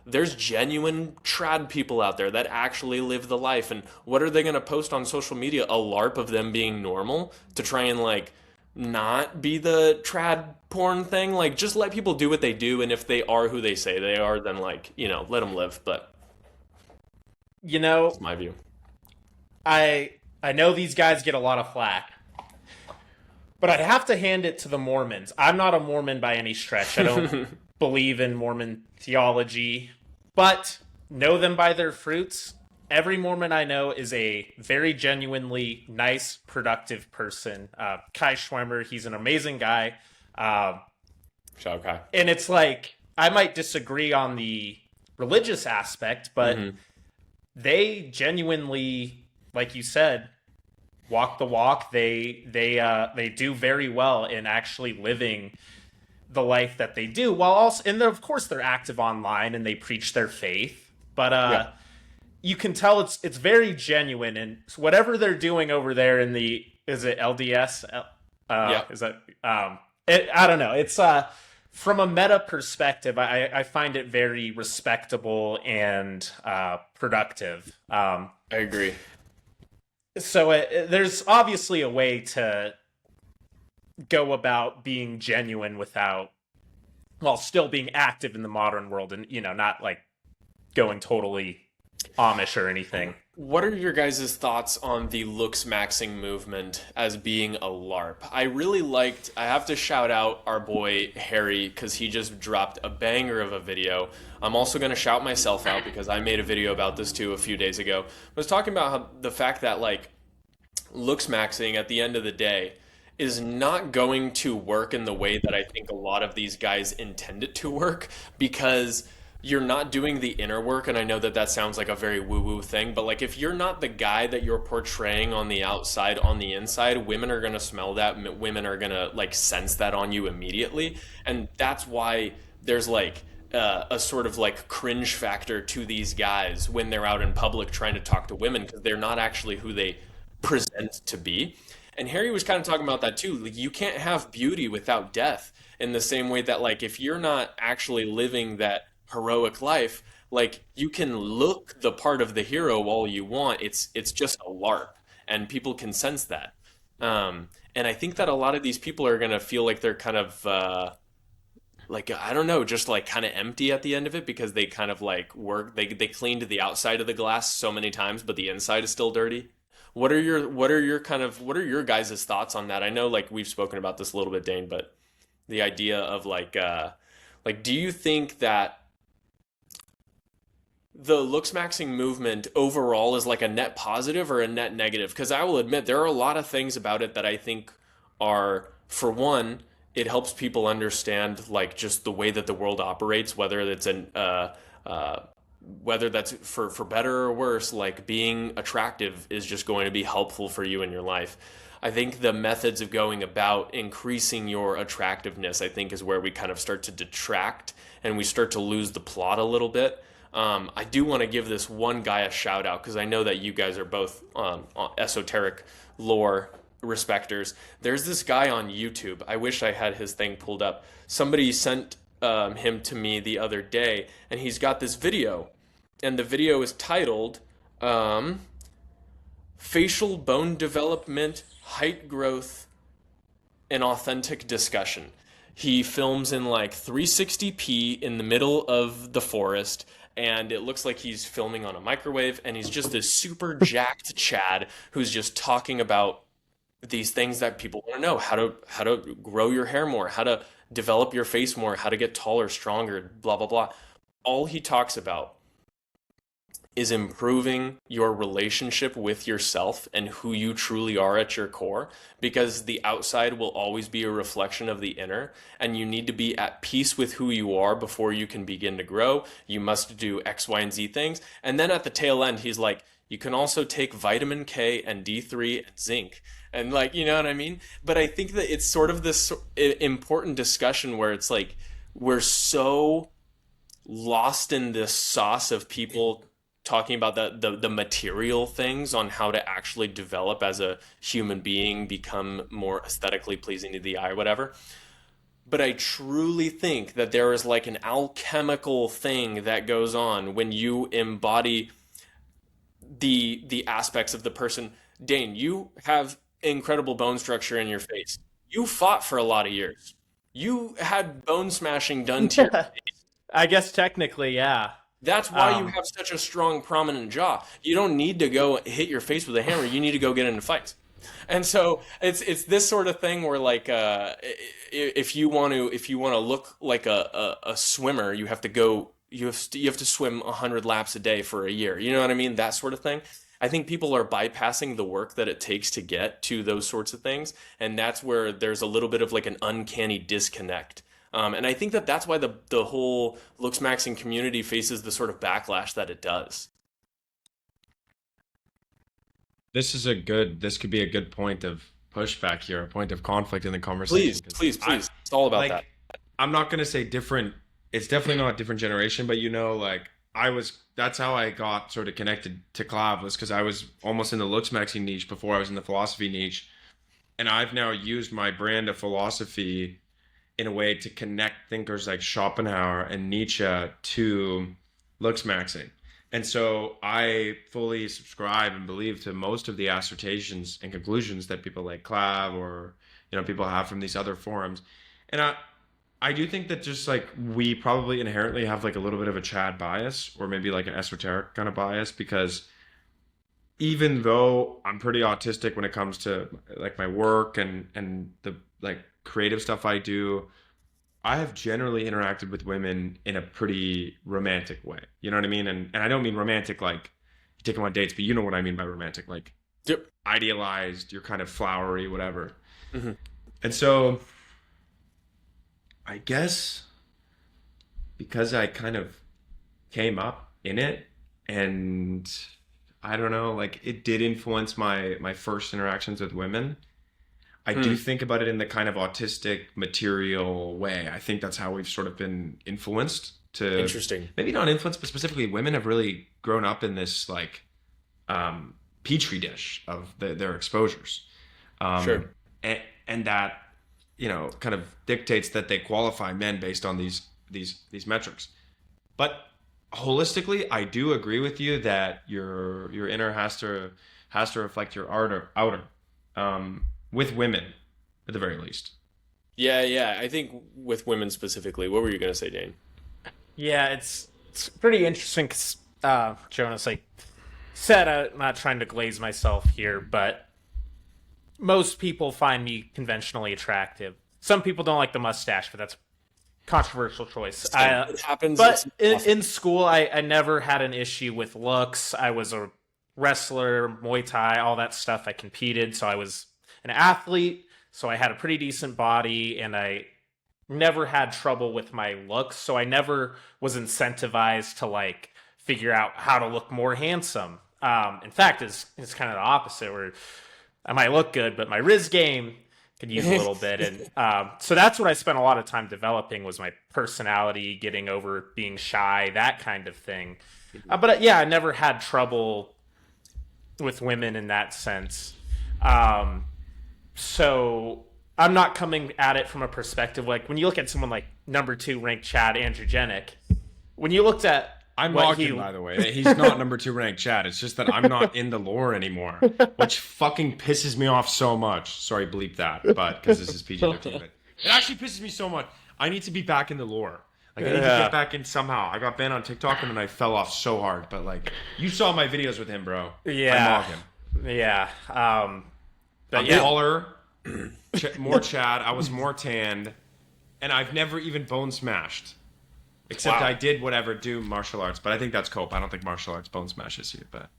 there's genuine trad people out there that actually live the life. And what are they going to post on social media? A LARP of them being normal to try and like not be the trad porn thing. Like, just let people do what they do, and if they are who they say they are, then like, let them live. But that's my view. I know these guys get a lot of flack, but I'd have to hand it to the Mormons. I'm not a Mormon by any stretch. I don't believe in Mormon theology, but know them by their fruits. Every Mormon I know is a very genuinely nice, productive person. Kai Schwemmer, he's an amazing guy. Shout out Kai. And it's like, I might disagree on the religious aspect, but they genuinely, like you said, walk the walk. They do very well in actually living the life that they do, while also, and of course they're active online and they preach their faith, but you can tell it's very genuine, and whatever they're doing over there in is it LDS? Is that I don't know. It's from a meta perspective, I find it very respectable and productive. I agree. So there's obviously a way to go about being genuine without, while still being active in the modern world, and not like going totally Amish or anything. What are your guys' thoughts on the Looksmaxxing movement as being a LARP? I have to shout out our boy Harry because he just dropped a banger of a video. I'm also going to shout myself out because I made a video about this too a few days ago. I was talking about how the fact that like Looksmaxxing at the end of the day is not going to work in the way that I think a lot of these guys intend it to work because you're not doing the inner work. And I know that sounds like a very woo-woo thing, but like if you're not the guy that you're portraying on the outside, on the inside, women are going to smell that. Women are going to like sense that on you immediately. And that's why there's like a sort of like cringe factor to these guys when they're out in public trying to talk to women because they're not actually who they present to be. And Harry was kind of talking about that too. Like you can't have beauty without death in the same way that like if you're not actually living that heroic life, like you can look the part of the hero all you want. It's just a LARP, and people can sense that. And I think that a lot of these people are gonna feel like they're kind of like I don't know, just like kind of empty at the end of it because they kind of like they cleaned the outside of the glass so many times, but the inside is still dirty. What are your guys' thoughts on that? I know like we've spoken about this a little bit, Dane, but the idea of like do you think that the Looksmaxxing movement overall is like a net positive or a net negative? Because I will admit there are a lot of things about it that I think are, for one, it helps people understand like just the way that the world operates, whether that's for better or worse. Like being attractive is just going to be helpful for you in your life. I think the methods of going about increasing your attractiveness, I think, is where we kind of start to detract and we start to lose the plot a little bit. I do want to give this one guy a shout out because I know that you guys are both esoteric lore respecters. There's this guy on YouTube. I wish I had his thing pulled up. Somebody sent him to me the other day, and he's got this video, and the video is titled "Facial Bone Development, Height Growth, and Authentic Discussion." He films in like 360p in the middle of the forest, and it looks like he's filming on a microwave, and he's just this super jacked Chad who's just talking about these things that people want to know: how to grow your hair more, how to develop your face more, how to get taller, stronger, blah blah blah. All he talks about is improving your relationship with yourself and who you truly are at your core, because the outside will always be a reflection of the inner, and you need to be at peace with who you are before you can begin to grow. You must do X, Y, and Z things. And then at the tail end, he's like, you can also take vitamin K and D3 and zinc. And like, you know what I mean? But I think that it's sort of this important discussion where it's like, we're so lost in this sauce of people talking about the material things on how to actually develop as a human being, become more aesthetically pleasing to the eye, whatever. But I truly think that there is like an alchemical thing that goes on when you embody the aspects of the person. Dane, you have incredible bone structure in your face. You fought for a lot of years. You had bone smashing done to your face. I guess technically, yeah. That's why you have such a strong, prominent jaw. You don't need to go hit your face with a hammer. You need to go get into fights. And so it's this sort of thing where like if you want to look like a swimmer, you have to swim 100 laps a day for a year. You know what I mean? That sort of thing. I think people are bypassing the work that it takes to get to those sorts of things, and that's where there's a little bit of like an uncanny disconnect. And I think that that's why the whole Looksmaxxing community faces the sort of backlash that it does. This could be a good point of pushback here, a point of conflict in the conversation. Please. It's all about that. I'm not going to say different. It's definitely not a different generation, but that's how I got sort of connected to Clav, was because I was almost in the Looksmaxxing niche before I was in the philosophy niche. And I've now used my brand of philosophy in a way to connect thinkers like Schopenhauer and Nietzsche to Looksmaxxing. And so I fully subscribe and believe to most of the assertions and conclusions that people like Clav or people have from these other forums. And I do think that just like we probably inherently have like a little bit of a Chad bias, or maybe like an esoteric kind of bias, because even though I'm pretty autistic when it comes to like my work and the like creative stuff I do, I have generally interacted with women in a pretty romantic way. You know what I mean? And I don't mean romantic like you take them on dates, but you know what I mean by romantic, like Yep. idealized, you're kind of flowery, whatever. Mm-hmm. And so I guess because I kind of came up in it, and I don't know, like it did influence my first interactions with women. I do think about it in the kind of autistic material way. I think that's how we've sort of been influenced to Interesting. Maybe not influenced, but specifically women have really grown up in this like petri dish of their exposures. Sure. And that, kind of dictates that they qualify men based on these metrics. But holistically, I do agree with you that your inner has to reflect your outer. With women, at the very least. Yeah. I think with women specifically. What were you going to say, Dane? Yeah, it's pretty interesting because Jonas, like said, I'm not trying to glaze myself here, but most people find me conventionally attractive. Some people don't like the mustache, but that's a controversial choice. It happens. But in school, I never had an issue with looks. I was a wrestler, Muay Thai, all that stuff. I competed, so I was an athlete, so I had a pretty decent body, and I never had trouble with my looks, so I never was incentivized to like figure out how to look more handsome. In fact, it's kind of the opposite, where I might look good, but my Riz game could use a little bit. And so that's what I spent a lot of time developing, was my personality, getting over being shy, that kind of thing. But yeah, I never had trouble with women in that sense. So I'm not coming at it from a perspective like when you look at someone like number 2 ranked Chad Androgenic, when you looked at I'm mocking, by the way. He's not number 2 ranked Chad. It's just that I'm not in the lore anymore, which fucking pisses me off so much. Sorry, bleep that, but because this is PG-13. But it actually pisses me so much. I need to be back in the lore. Like I need to get back in somehow. I got banned on TikTok and then I fell off so hard. But like, you saw my videos with him, bro. Yeah, I mock him. Yeah. But I'm taller, more Chad. I was more tanned, and I've never even bone smashed. Except I did do martial arts, but I think that's cope. I don't think martial arts bone smashes you, but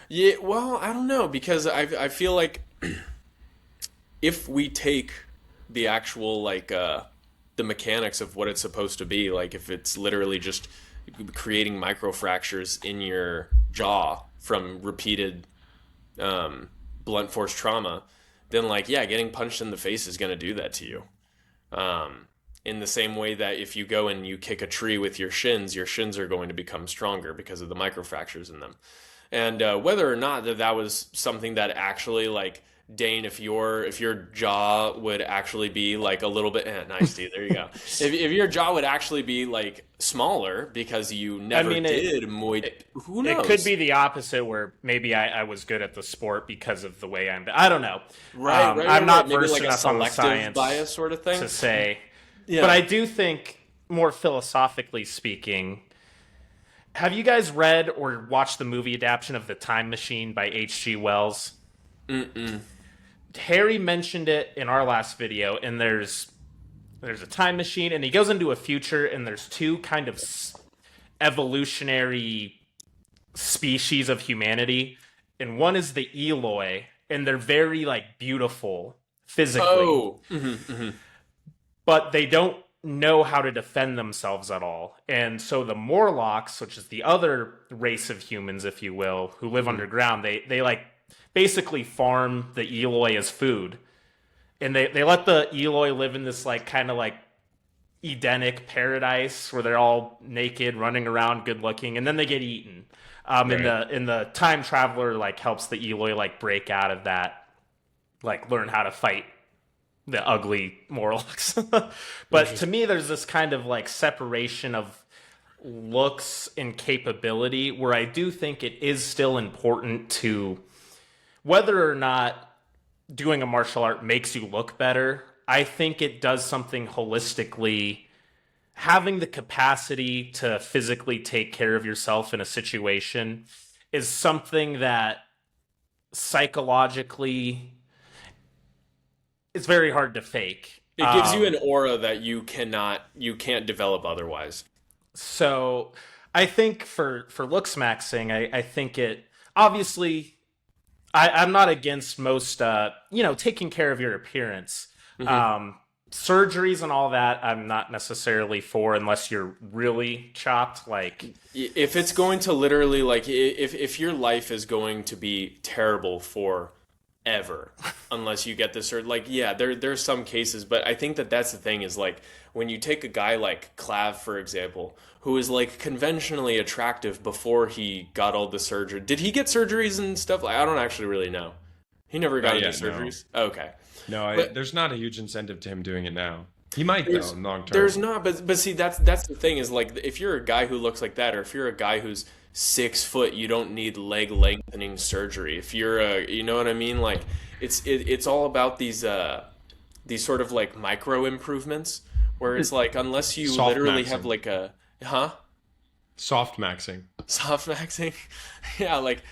Yeah, well, I don't know, because I feel like if we take the actual like the mechanics of what it's supposed to be, like if it's literally just creating microfractures in your jaw from repeated blunt force trauma, then like yeah, getting punched in the face is going to do that to you. In the same way that if you go and you kick a tree with your shins are going to become stronger because of the microfractures in them. And whether or not that was something that actually, like, Dane, if your jaw would actually be like a little bit nice, dude, there you go. If your jaw would actually be like smaller because you never did Muay, who knows? It could be the opposite, where maybe I was good at the sport because of the way I don't know. Right. I'm not maybe versed like enough a on the selective science bias sort of thing to say. Yeah. But I do think, more philosophically speaking, have you guys read or watched the movie adaptation of The Time Machine by H.G. Wells? Mm-mm. Harry mentioned it in our last video, and there's a time machine, and he goes into a future, and there's two kind of evolutionary species of humanity, and one is the Eloi, and they're very like beautiful physically. Oh. Mm-hmm, mm-hmm. But they don't know how to defend themselves at all. And so the Morlocks, which is the other race of humans, if you will, who live underground, they like basically farm the Eloi as food. And they let the Eloi live in this like kind of like Edenic paradise where they're all naked, running around, good looking, and then they get eaten. Right. In the time traveler like helps the Eloi like break out of that, like learn how to fight the ugly moral looks. But to me, there's this kind of like separation of looks and capability where I do think it is still important to, whether or not doing a martial art makes you look better, I think it does something holistically. Having the capacity to physically take care of yourself in a situation is something that psychologically it's very hard to fake. It gives you an aura that you can't develop otherwise. So I think for Looksmaxxing, I think it obviously I'm not against most taking care of your appearance. Surgeries and all that I'm not necessarily for unless you're really chopped. Like if it's going to literally like if your life is going to be terrible forever unless you get this surgery, like there's some cases, but I think that's the thing is like when you take a guy like Clav, for example, who is like conventionally attractive before he got all the surgery. Did he get surgeries and stuff? Like I don't actually really know. He never got any surgeries. No. Okay. No, there's not a huge incentive to him doing it now. He might though, long term. There's not, but see, that's the thing is like if you're a guy who looks like that, or if you're a guy who's 6 foot, you don't need leg lengthening surgery. If you're you know what I mean? Like it's all about these sort of like micro improvements where it's like unless you literally have like a soft maxing, yeah, like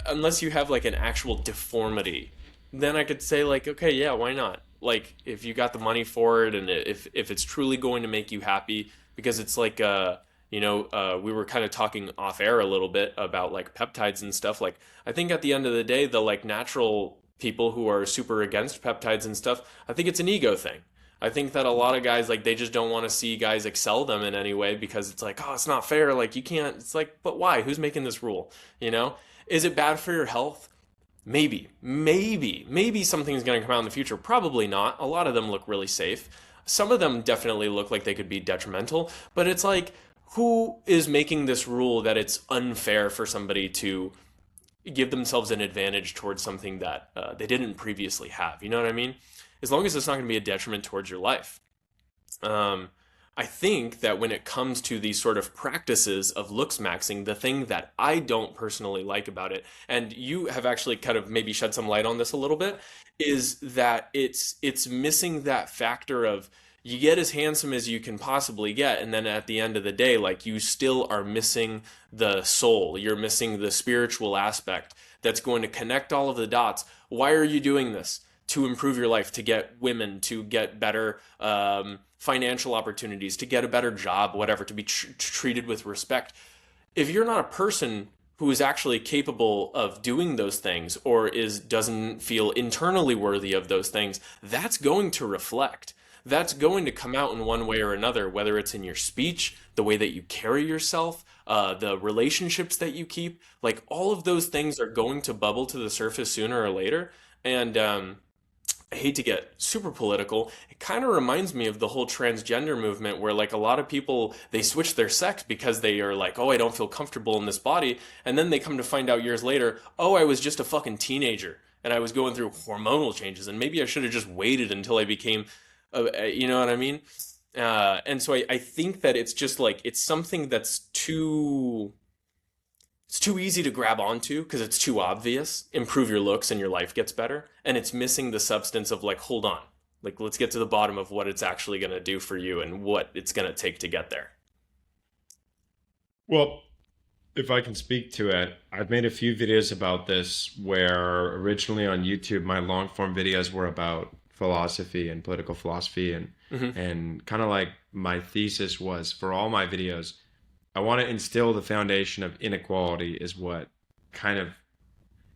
unless you have like an actual deformity. Then I could say like, okay, yeah, why not? Like if you got the money for it and if it's truly going to make you happy, because it's like, we were kind of talking off air a little bit about like peptides and stuff. Like I think at the end of the day, the like natural people who are super against peptides and stuff, I think it's an ego thing. I think that a lot of guys, like they just don't want to see guys excel them in any way because it's like, oh, it's not fair. Like you can't, it's like, but why? Who's making this rule? You know, is it bad for your health? Maybe something's going to come out in the future. Probably not. A lot of them look really safe. Some of them definitely look like they could be detrimental. But it's like, who is making this rule that it's unfair for somebody to give themselves an advantage towards something that they didn't previously have? You know what I mean? As long as it's not going to be a detriment towards your life. I think that when it comes to these sort of practices of Looksmaxxing, the thing that I don't personally like about it, and you have actually kind of maybe shed some light on this a little bit, is that it's missing that factor of you get as handsome as you can possibly get, and then at the end of the day, like you still are missing the soul. You're missing the spiritual aspect that's going to connect all of the dots. Why are you doing this? To improve your life, to get women, to get better financial opportunities, to get a better job, whatever, to be treated with respect. If you're not a person who is actually capable of doing those things or doesn't feel internally worthy of those things, that's going to reflect. That's going to come out in one way or another, whether it's in your speech, the way that you carry yourself, the relationships that you keep. Like all of those things are going to bubble to the surface sooner or later. And I hate to get super political. It kind of reminds me of the whole transgender movement where like a lot of people, they switch their sex because they are like, oh, I don't feel comfortable in this body. And then they come to find out years later, oh, I was just a fucking teenager and I was going through hormonal changes and maybe I should have just waited until I became, you know what I mean? And so I think that it's just like, it's something that's too easy to grab onto because it's too obvious. Improve your looks and your life gets better. And it's missing the substance of like, hold on, like let's get to the bottom of what it's actually going to do for you and what it's going to take to get there. Well, if I can speak to it, I've made a few videos about this where originally on YouTube, my long form videos were about philosophy and political philosophy. And kind of like my thesis was for all my videos, I want to instill the foundation of inequality is what kind of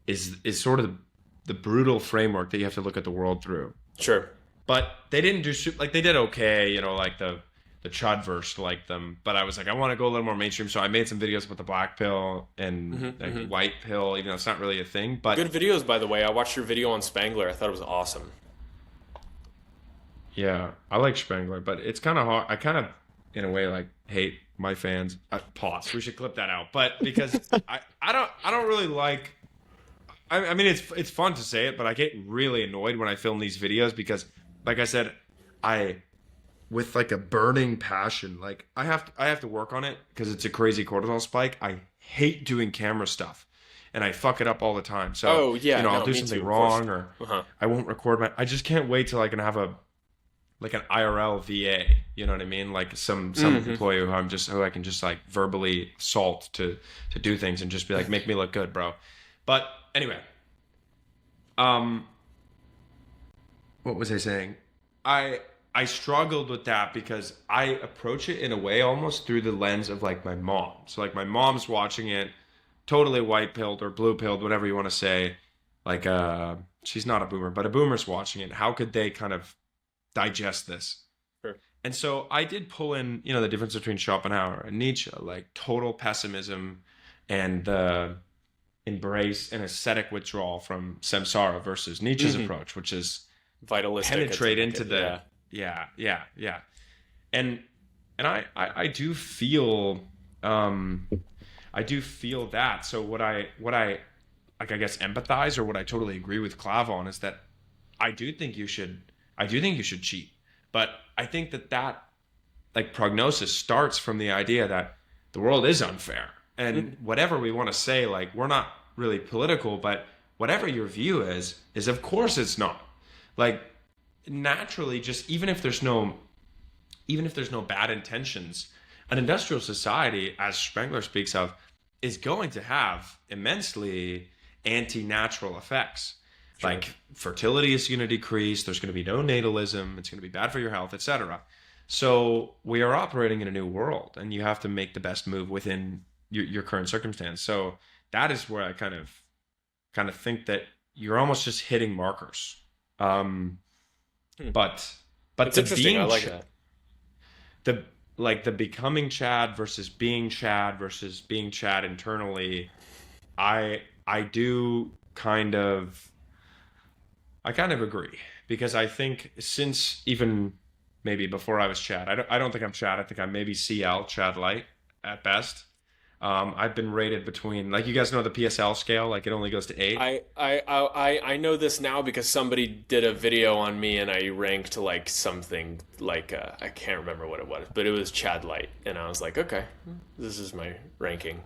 is sort of the brutal framework that you have to look at the world through. Sure. But they didn't do, like they did okay, you know, like the Chudverse liked them. But I was like, I want to go a little more mainstream. So I made some videos about the black pill and white pill, even though it's not really a thing. But good videos, by the way. I watched your video on Spengler. I thought it was awesome. Yeah, I like Spengler, but it's kind of hard. I kind of, in a way, like hate my fans. Pause. We should clip that out. But because I don't really like. I mean, it's fun to say it, but I get really annoyed when I film these videos because, like I said, with like a burning passion, like I have to work on it because it's a crazy cortisol spike. I hate doing camera stuff, and I fuck it up all the time. So I'll do something wrong, or I won't record I just can't wait till I can have an IRL VA. You know what I mean? Like some employee who I can just like verbally assault to do things and just be like, make me look good, bro. But anyway, what was I saying? I struggled with that because I approach it in a way almost through the lens of like my mom. So like my mom's watching it, totally white pilled or blue pilled, whatever you want to say. Like she's not a boomer, but a boomer's watching it. How could they kind of digest this? Sure. And so I did pull in, the difference between Schopenhauer and Nietzsche, like total pessimism and the embrace and ascetic withdrawal from samsara versus Nietzsche's approach, which is vitalistic, penetrate into the yeah. And I do feel that. So what I like, I guess, empathize, or what I totally agree with Clav on, is that I do think you should cheat. But I think that like prognosis starts from the idea that the world is unfair. And whatever we want to say, like, we're not really political, but whatever your view is of course it's not. Like, naturally, just even if there's no bad intentions, an industrial society, as Spengler speaks of, is going to have immensely anti-natural effects. Sure. Like fertility is going to decrease, there's going to be no natalism, it's going to be bad for your health, etc. So we are operating in a new world, and you have to make the best move within your current circumstance. So that is where I kind of think that you're almost just hitting markers. But it's interesting. I like that. The becoming Chad versus being Chad internally, I kind of agree, because I think since even maybe before I was Chad, I don't think I'm Chad. I think I'm maybe CL, Chad Light at best. I've been rated between, like, you guys know the PSL scale, like it only goes to 8. I know this now because somebody did a video on me and I ranked like something like I can't remember what it was, but it was Chad Light, and I was like, okay, this is my ranking.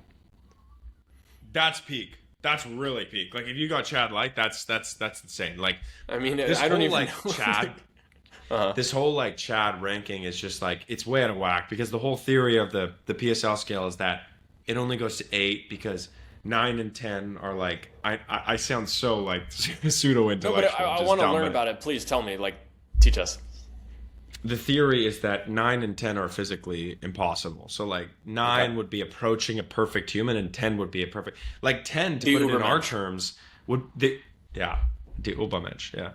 That's peak. That's really peak. Like, if you got Chad Light, that's insane. Like, I mean, this I don't whole, even like, know. Chad. This whole like Chad ranking is just like, it's way out of whack, because the whole theory of the PSL scale is that it only goes to 8 because 9 and 10 are like, I sound so like pseudo intellectual. No, but I want to learn about it. Please tell me, like, teach us. The theory is that 9 and 10 are physically impossible. So like 9 would be approaching a perfect human, and 10 would be a perfect, like 10, to put it in our terms, would the Übermensch, yeah.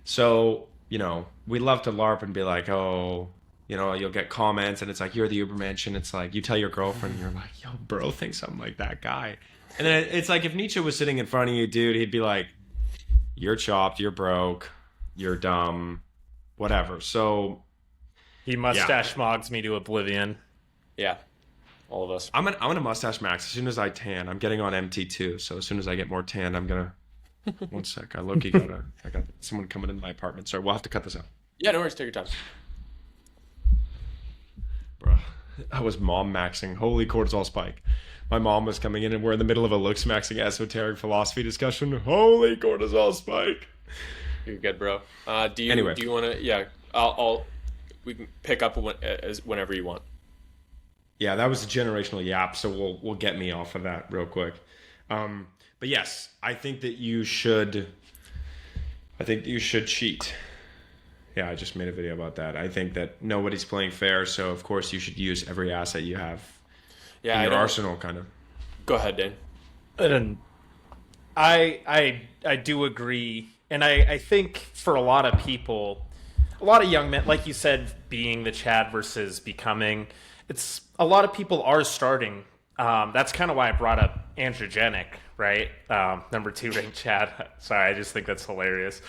So, we love to LARP and be like, oh, you'll get comments and it's like, you're the Übermensch, and it's like, you tell your girlfriend and you're like, yo, bro thinks I'm like that guy. And then it's like, if Nietzsche was sitting in front of you, dude, he'd be like, you're chopped, you're broke, you're dumb, whatever. So he mustache mogs me to oblivion. Yeah, all of us. I'm gonna mustache max as soon as I tan. I'm getting on MT2, so as soon as I get more tan, I'm gonna one sec, I got someone coming into my apartment. Sorry, we'll have to cut this out. Yeah, no worries, take your time. Bro, I was mom maxing. Holy cortisol spike. My mom was coming in and we're in the middle of a Looksmaxxing esoteric philosophy discussion. Holy cortisol spike. You're good, bro. Do you want to? Yeah, we can pick up whenever you want. Yeah, that was a generational yap, so we'll get me off of that real quick. But yes, I think that you should cheat. Yeah, I just made a video about that. I think that nobody's playing fair, so of course you should use every asset you have in your arsenal, kind of. Go ahead, Dane. And I do agree, and I think for a lot of people, a lot of young men, like you said, being the Chad versus becoming, it's a lot of people are starting. That's kind of why I brought up androgenic, right? Number 2 ranked Chad. Sorry, I just think that's hilarious.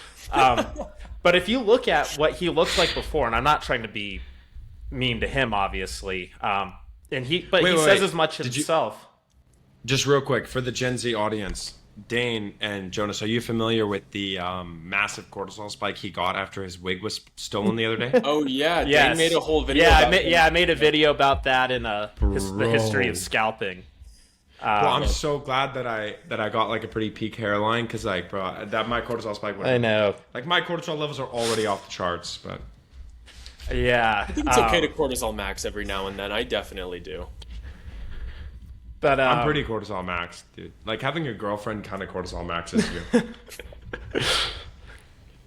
But if you look at what he looked like before, and I'm not trying to be mean to him, obviously, he says as much himself. Just real quick for the Gen Z audience, Dane and Jonas, are you familiar with the massive cortisol spike he got after his wig was stolen the other day? Oh yeah, Yes. Dane made a whole video. I made a video about that in the history of scalping. Well, I'm so glad that I got like a pretty peak hairline, because like, bro, that my cortisol spike would, I know. like, my cortisol levels are already off the charts. But Yeah. I think it's okay to cortisol max every now and then. I definitely do. But I'm pretty cortisol max, dude. Like, having a girlfriend kind of cortisol maxes you.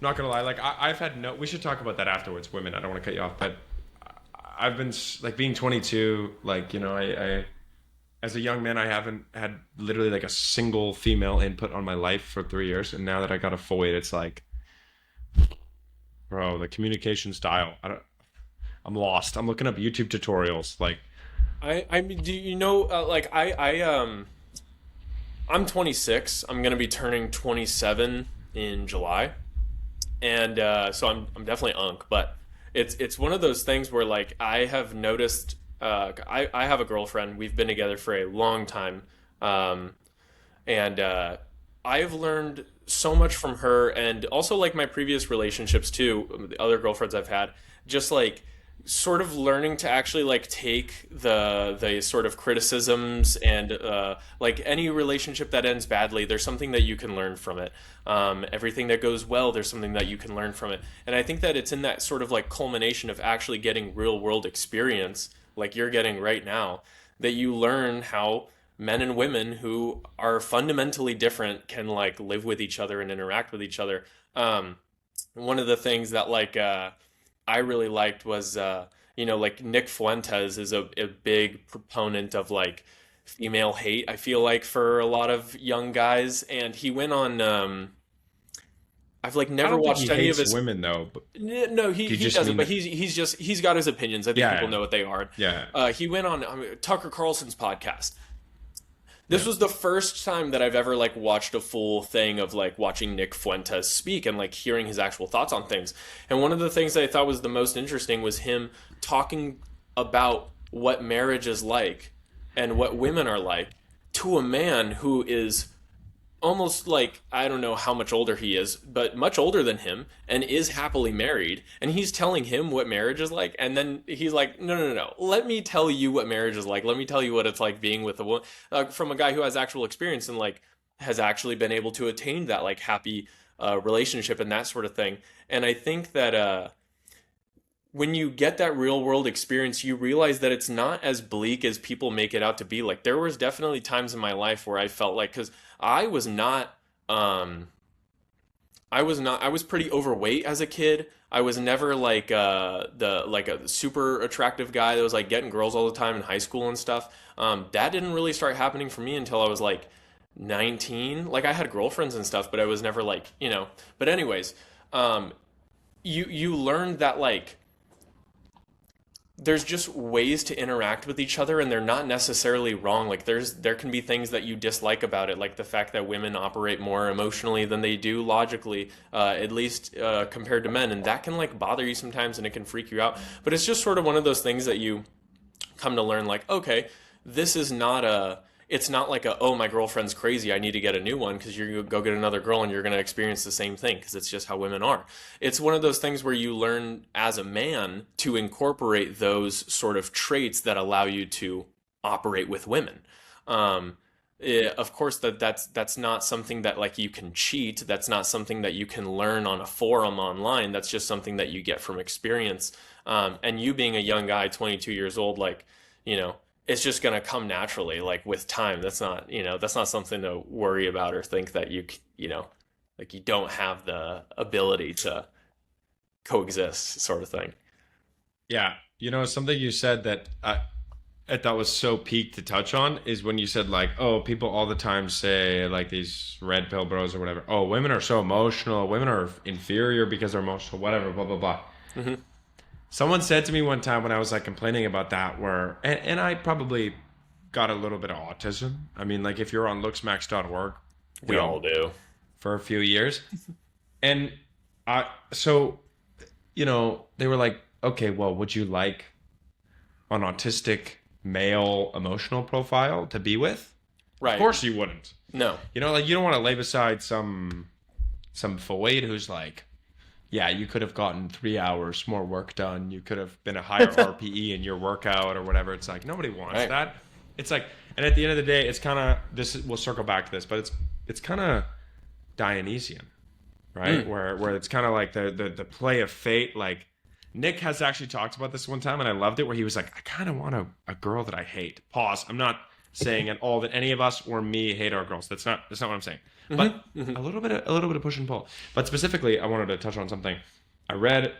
Not gonna lie, like I've had no. We should talk about that afterwards, women. I don't want to cut you off, but I've been like being 22. Like, you know, I as a young man, I haven't had literally like a single female input on my life for 3 years, and now that I got a full weight, it's like, bro, the communication style. I'm lost. I'm looking up YouTube tutorials. Like, I mean, do you know, like I'm 26. I'm gonna be turning 27 in July, and so I'm definitely unk. But it's one of those things where, like, I have noticed. I have a girlfriend. We've been together for a long time, and I've learned so much from her, and also like my previous relationships too, the other girlfriends I've had. Just like sort of learning to actually like take the sort of criticisms, and like any relationship that ends badly, there's something that you can learn from it. Everything that goes well, there's something that you can learn from it. And I think that it's in that sort of like culmination of actually getting real world experience, like you're getting right now, that you learn how men and women who are fundamentally different can like live with each other and interact with each other. One of the things that like I really liked was, you know, like Nick Fuentes is a big proponent of like female hate, I feel like, for a lot of young guys. And he went on, I've like I never don't think watched he any of hates his women though. But No, he just doesn't, mean but that- he's got his opinions. I think Yeah. people know what they are. Yeah. He went on Tucker Carlson's podcast. This was the first time that I've ever like watched a full thing of like watching Nick Fuentes speak and like hearing his actual thoughts on things. And one of the things that I thought was the most interesting was him talking about what marriage is like and what women are like to a man who is almost like, I don't know how much older he is, but much older than him, and is happily married. And he's telling him what marriage is like. And then he's like, no. Let me tell you what marriage is like. Let me tell you what it's like being with a woman, from a guy who has actual experience and like has actually been able to attain that like happy relationship and that sort of thing. And I think that when you get that real world experience, you realize that it's not as bleak as people make it out to be. Like, there was definitely times in my life where I felt like, because I was pretty overweight as a kid. I was never like a super attractive guy that was like getting girls all the time in high school and stuff. That didn't really start happening for me until I was like 19. Like, I had girlfriends and stuff, but I was never like, you know. But anyways, you learned that like there's just ways to interact with each other, and they're not necessarily wrong. Like, there can be things that you dislike about it, like the fact that women operate more emotionally than they do logically, at least compared to men, and that can like bother you sometimes, and it can freak you out. But it's just sort of one of those things that you come to learn, like, okay, this is not it's not like oh, my girlfriend's crazy, I need to get a new one, because you're going to go get another girl and you're going to experience the same thing, because it's just how women are. It's one of those things where you learn as a man to incorporate those sort of traits that allow you to operate with women. Of course, that's not something that like you can cheat. That's not something that you can learn on a forum online. That's just something that you get from experience. And you being a young guy, 22 years old, like, you know, it's just going to come naturally, like with time. That's not something to worry about or think that you know, like you don't have the ability to coexist, sort of thing. Yeah. You know, something you said that I thought was so peak to touch on is when you said like, oh, people all the time say, like, these red pill bros or whatever, oh, women are so emotional, women are inferior because they're emotional, whatever, blah, blah, blah. Mm-hmm. Someone said to me one time when I was like complaining about that, where, and I probably got a little bit of autism. I mean, like, if you're on looksmaxx.org, we all do, for a few years. And so, you know, they were like, okay, well, would you like an autistic male emotional profile to be with? Right. Of course you wouldn't. No. You know, like you don't want to lay beside some Foade who's like, yeah, you could have gotten 3 hours more work done. You could have been a higher RPE in your workout or whatever. It's like nobody wants that. It's like, and at the end of the day, it's kind of we'll circle back to this, but it's kind of Dionysian, right? Where it's kind of like the play of fate. Like Nick has actually talked about this one time, and I loved it, where he was like, I kind of want a girl that I hate. Pause. I'm not saying at all that any of us or me hate our girls. That's not what I'm saying. But a little bit of push and pull. But specifically, I wanted to touch on something. I read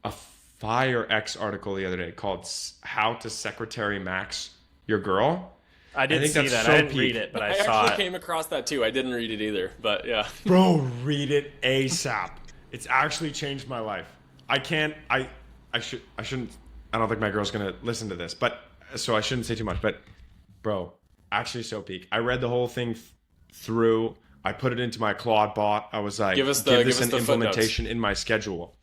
a Fire X article the other day called "How to Secretary Max Your Girl." I didn't see that. So I didn't read it, but I saw actually it. came across that too. I didn't read it either, but yeah. Bro, read it ASAP. It's actually changed my life. I shouldn't. I don't think my girl's gonna listen to this, but so I shouldn't say too much. But bro, actually so peak. I read the whole thing through. I put it into my Claude bot. I was like, give this an implementation in my schedule.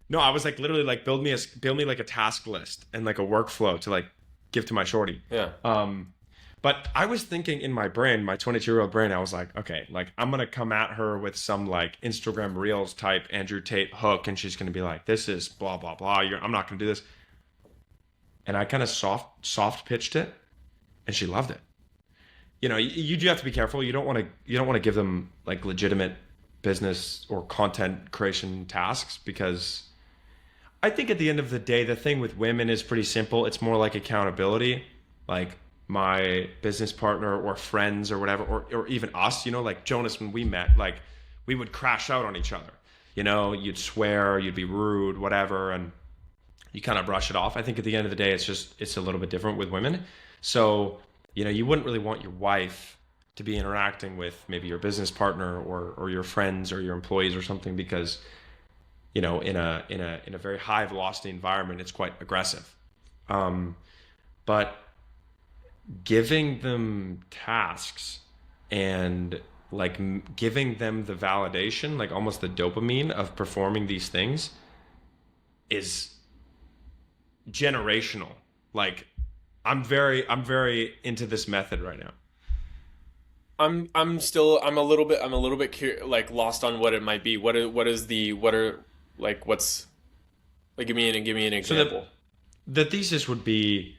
No, I was like literally like build me like a task list and like a workflow to like give to my shorty. Yeah. But I was thinking in my brain, my 22-year-old brain, I was like, okay, like I'm gonna come at her with some like Instagram Reels type Andrew Tate hook, and she's gonna be like, this is blah blah blah. I'm not gonna do this. And I kind of soft pitched it, and she loved it. You know, you do have to be careful. You don't want to give them like legitimate business or content creation tasks, because I think at the end of the day, the thing with women is pretty simple. It's more like accountability. Like my business partner or friends or whatever, or even us, you know, like Jonas, when we met, like we would crash out on each other. You know, you'd swear, you'd be rude, whatever, and you kind of brush it off. I think at the end of the day, it's a little bit different with women. So, you know, you wouldn't really want your wife to be interacting with maybe your business partner or your friends or your employees or something, because, you know, in a very high velocity environment, it's quite aggressive. But giving them tasks and like giving them the validation, like almost the dopamine of performing these things, is generational. Like I'm very into this method right now. I'm a little bit like lost on what it might be. What's like give me an example. So the thesis would be,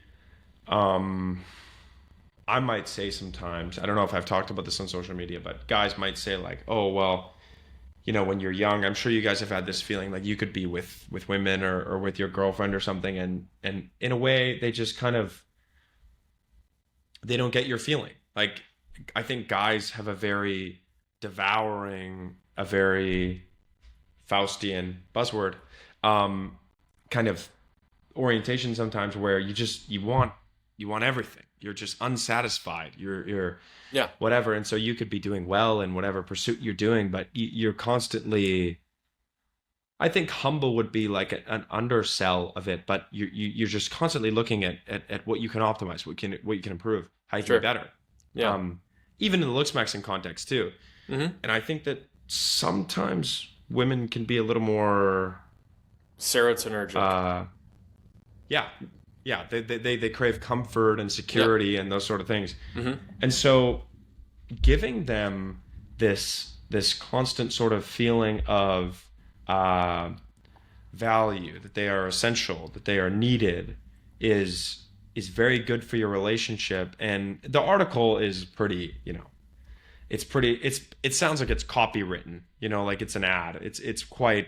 I might say sometimes, I don't know if I've talked about this on social media, but guys might say like, oh, well, you know, when you're young, I'm sure you guys have had this feeling like you could be with women or with your girlfriend or something. And in a way, they just kind of, they don't get your feeling. Like, I think guys have a very devouring, a very Faustian buzzword, kind of orientation sometimes, where you want everything. You're just unsatisfied. You're whatever. And so you could be doing well in whatever pursuit you're doing, but you're constantly, I think humble would be like an undersell of it, but you're just constantly looking at what you can optimize, what you can improve, how you can be better. Yeah. Even in the Looksmaxxing context too. Mm-hmm. And I think that sometimes women can be a little more serotonergic. Yeah, they crave comfort and security and those sort of things. Mm-hmm. And so giving them this constant sort of feeling of value, that they are essential, that they are needed, is very good for your relationship. And the article is pretty, you know, it sounds like it's copywritten, you know, like it's an ad. It's quite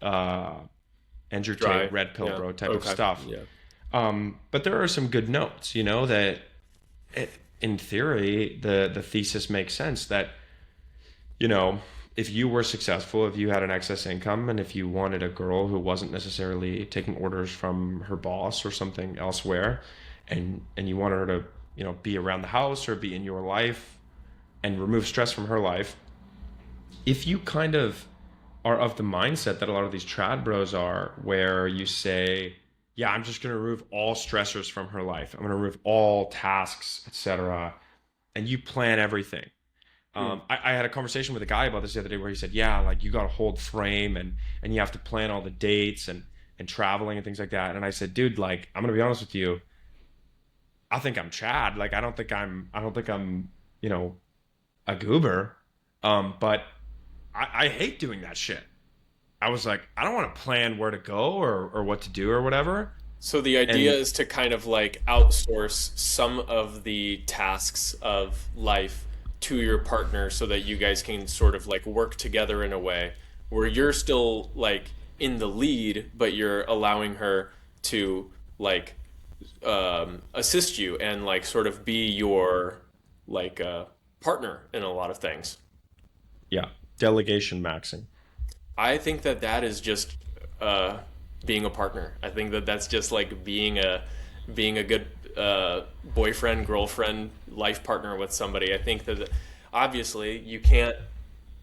Andrew Tate, red pill bro type of stuff. Yeah. But there are some good notes, you know, that in theory, the thesis makes sense that, you know, if you were successful, if you had an excess income, and if you wanted a girl who wasn't necessarily taking orders from her boss or something elsewhere, and you wanted her to, you know, be around the house or be in your life and remove stress from her life, if you kind of are of the mindset that a lot of these trad bros are, where you say, yeah, I'm just going to remove all stressors from her life, I'm going to remove all tasks, etc., and you plan everything. I had a conversation with a guy about this the other day, where he said, yeah, like you got to hold frame and you have to plan all the dates and traveling and things like that. And I said, dude, like, I'm going to be honest with you. I think I'm Chad. Like, I don't think I'm, you know, a goober. But I hate doing that shit. I was like, I don't want to plan where to go or what to do or whatever. So the idea And is to kind of like outsource some of the tasks of life to your partner so that you guys can sort of like work together in a way where you're still like in the lead, but you're allowing her to like assist you and like sort of be your like partner in a lot of things. yeah, delegation maxing. I think that that is just being a partner. I think that that's just like being a good boyfriend, girlfriend, life partner with somebody. I think that obviously you can't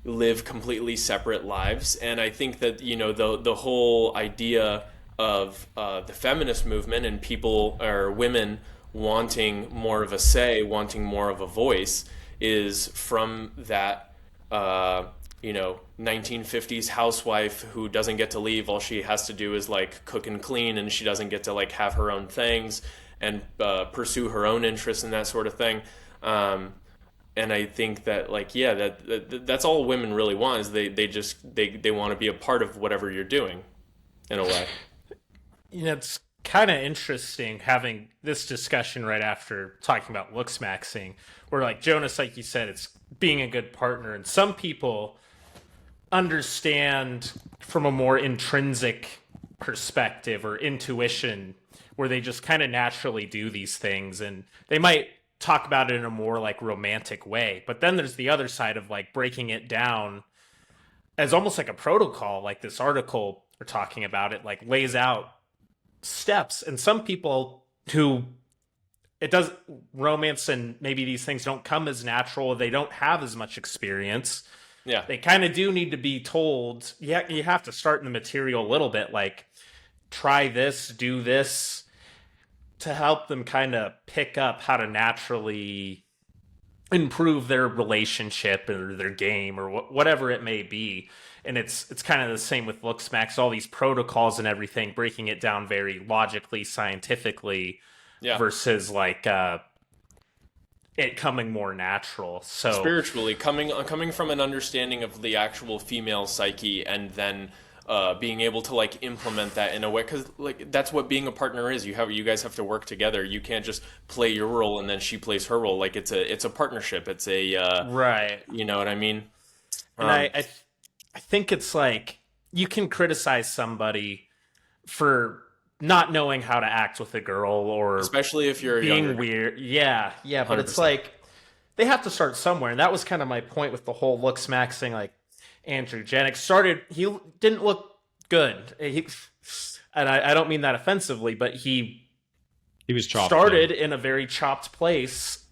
live completely separate lives, and I think that the whole idea of the feminist movement and people or women wanting more of a say, wanting more of a voice, is from that uh, 1950s housewife who doesn't get to leave. All she has to do is like cook and clean, and she doesn't get to like have her own things and pursue her own interests and that sort of thing. Um, and I think that like yeah, that's all women really want is they want to be a part of whatever you're doing in a way. It's kind of interesting having this discussion right after talking about Looksmaxxing, where like Jonas, like you said, it's being a good partner, and some people understand from a more intrinsic perspective or intuition where they just kind of naturally do these things, and they might talk about it in a more like romantic way. But then there's the other side of like breaking it down as almost like a protocol, like this article we're talking about, it like lays out steps. And some people who it does romance and maybe these things don't come as natural, they don't have as much experience, Yeah. they kind of do need to be told, yeah, you have to start in the material a little bit, like try this, do this, to help them kind of pick up how to naturally improve their relationship or their game or whatever it may be. And it's kind of the same with Looksmax, all these protocols and everything, breaking it down very logically, scientifically, Yeah. versus like it coming more natural. So Spiritually coming from an understanding of the actual female psyche, and then being able to like implement that in a way, because like that's what being a partner is. You guys have to work together. You can't just play your role and then she plays her role. Like it's a partnership. It's a right. you know what I mean. And I think it's like you can criticize somebody for not knowing how to act with a girl or Especially if you're being younger. weird. Yeah, yeah, but it's 100%. like they have to start somewhere, and that was kind of my point with the whole Looksmaxxing, like androgenic started. He didn't look good. And I don't mean that offensively, but he was chopped. started in a very chopped place.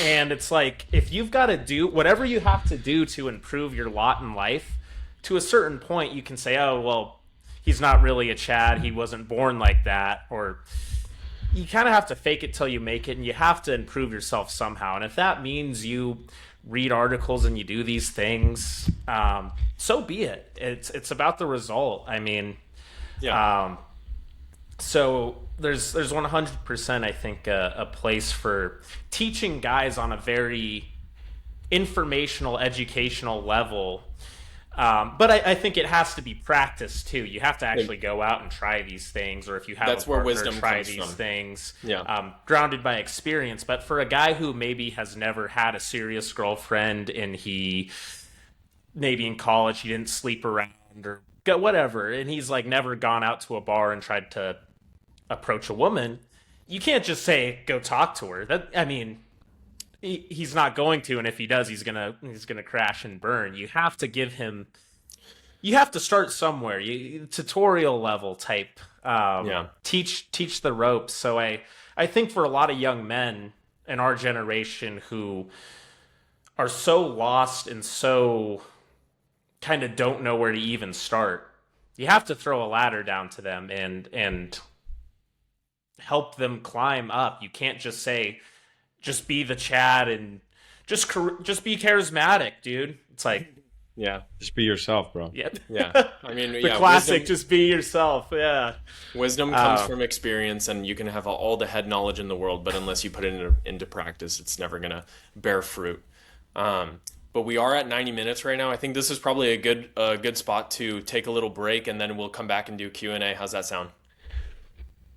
And it's like, if you've got to do whatever you have to do to improve your lot in life, to a certain point, you can say, oh, well, he's not really a Chad. He wasn't born like that. Or you kind of have to fake it till you make it, and you have to improve yourself somehow. And if that means you read articles and you do these things, so be it. It's about the result. I mean, Yeah. so there's 100%, I think, a place for teaching guys on a very informational, educational level. But I think it has to be practiced too. You have to actually go out and try these things, or if you have That's a where partner, wisdom try comes these from. things. Yeah. Grounded by experience. But for a guy who maybe has never had a serious girlfriend, and he maybe in college he didn't sleep around or whatever, and he's like never gone out to a bar and tried to approach a woman, you can't just say go talk to her. That, I mean, he's not going to, and if he does, he's gonna crash and burn. You have to give him. You have to start somewhere. Tutorial level type. Yeah. Teach the ropes. So I think for a lot of young men in our generation who are so lost and so kind of don't know where to even start, you have to throw a ladder down to them and help them climb up. You can't just say, just be the Chad and just be charismatic, dude. It's like, Yeah. Just be yourself, bro. Yep. Yeah. I mean, The classic, just be yourself. Yeah. Wisdom comes from experience, and you can have all the head knowledge in the world, but unless you put it into practice, it's never going to bear fruit. But we are at 90 minutes right now. I think this is probably a good spot to take a little break, and then we'll come back and do Q&A. How's that sound?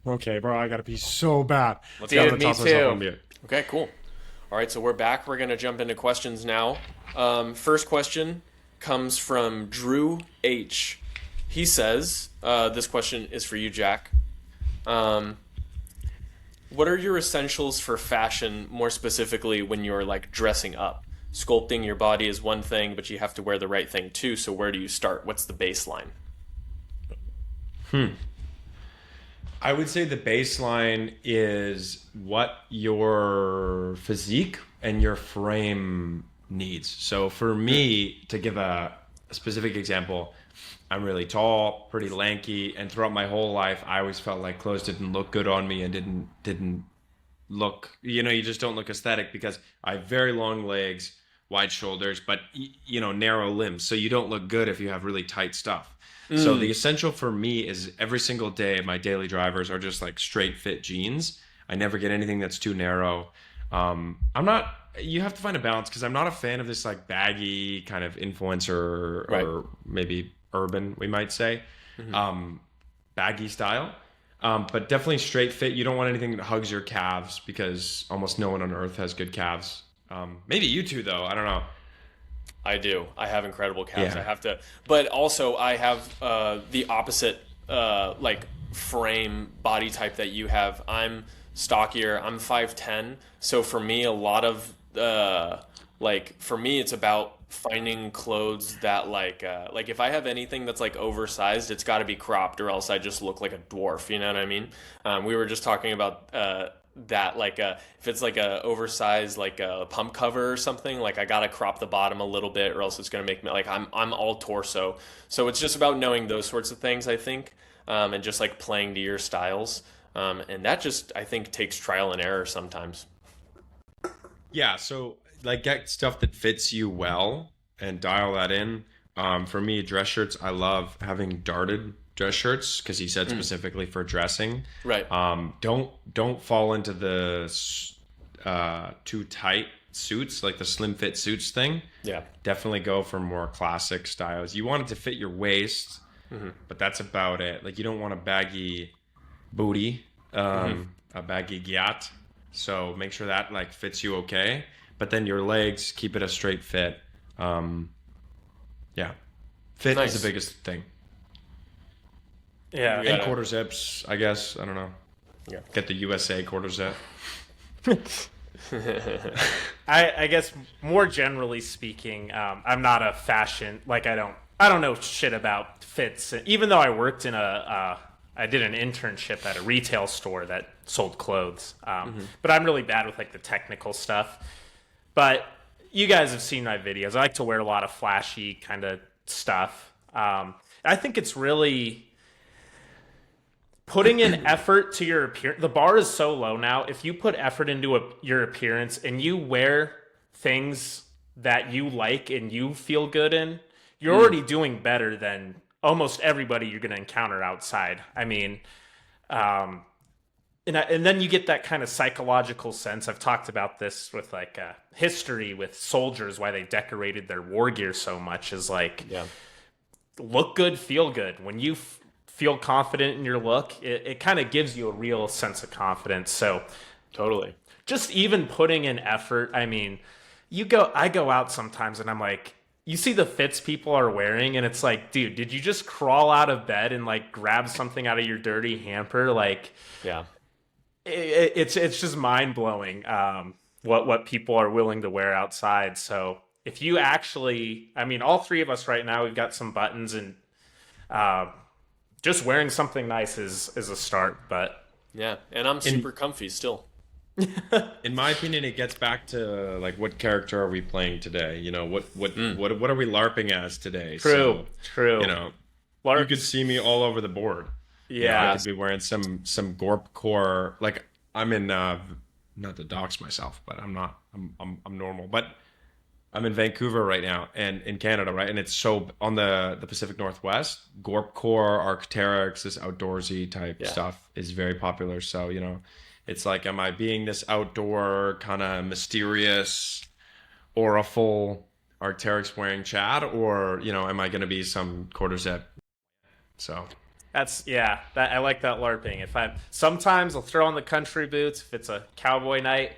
Okay, bro, I gotta pee so bad. Let's Dude, go. me too. Okay, cool. All right, so we're back. We're going to jump into questions now. First question comes from Drew H. He says, this question is for you, Jack. What are your essentials for fashion, more specifically when you're like dressing up? Sculpting your body is one thing, but you have to wear the right thing too. So where do you start? What's the baseline? I would say the baseline is what your physique and your frame needs. So for me, to give a specific example, I'm really tall, pretty lanky, and throughout my whole life, I always felt like clothes didn't look good on me and didn't look, you just don't look aesthetic because I have very long legs, wide shoulders, but narrow limbs. So you don't look good if you have really tight stuff. So the essential for me is every single day, my daily drivers are just like straight fit jeans. I never get anything that's too narrow. You have to find a balance because I'm not a fan of this like baggy kind of influencer or maybe urban, we might say, baggy style. But definitely straight fit. You don't want anything that hugs your calves because almost no one on earth has good calves. Maybe you two though, I don't know. I do. I have incredible calves. Yeah. I have to, but also I have the opposite like frame body type that you have. I'm stockier. I'm 5'10". So for me, a lot of for me, it's about finding clothes that like if I have anything that's like oversized, it's got to be cropped, or else I just look like a dwarf. You know what I mean? We were just talking about that if it's like a oversized like a pump cover or something, like I gotta crop the bottom a little bit, or else it's gonna make me like I'm all torso. So it's just about knowing those sorts of things, I think, and just like playing to your styles, and that just I think takes trial and error sometimes. Yeah, so like get stuff that fits you well and dial that in. For me, dress shirts, I love having darted dress shirts because he said specifically for dressing. Right. Don't fall into the too tight suits, like the slim fit suits thing. Yeah. Definitely go for more classic styles. You want it to fit your waist, but that's about it. Like you don't want a baggy booty, a baggy gyat. So make sure that like fits you okay. But then your legs, keep it a straight fit. Yeah. Fit Nice. is the biggest thing. Yeah. Yeah. And quarter zips, I guess. I don't know. Yeah. Get the USA quarter zip. I guess more generally speaking, I'm not a fashion, like I don't know shit about fits. Even though I worked in I did an internship at a retail store that sold clothes. But I'm really bad with like the technical stuff. But you guys have seen my videos. I like to wear a lot of flashy kind of stuff. I think it's really putting in effort to your appearance. The bar is so low now. If you put effort into your appearance and you wear things that you like and you feel good in, you're already doing better than almost everybody you're going to encounter outside. I mean, and then you get that kind of psychological sense. I've talked about this with like history with soldiers, why they decorated their war gear so much is like, look good, feel good. When you feel confident in your look, it kind of gives you a real sense of confidence. So Totally. just even putting in effort. I mean, I go out sometimes and I'm like, you see the fits people are wearing and it's like, dude, did you just crawl out of bed and like grab something out of your dirty hamper? Like, Yeah. it's just mind blowing what people are willing to wear outside. So if you actually, I mean, all three of us right now, we've got some buttons and just wearing something nice is a start. But Yeah. And I'm super comfy still. In my opinion, it gets back to like what character are we playing today? You know, what are we LARPing as today? true. You know, you could see me all over the board. You know, Yeah. I could be wearing some Gorp core. Like I'm in not to dox myself, but I'm not. I'm normal. But I'm in Vancouver right now, and in Canada, right? And it's so on the Pacific Northwest, Gorpcore, Arc'teryx, this outdoorsy type stuff is very popular. So, it's like, am I being this outdoor kind of mysterious, auraful Arc'teryx wearing Chad, or am I going to be some quarter zip? So I like that LARPing. Sometimes I'll throw on the country boots if it's a cowboy night.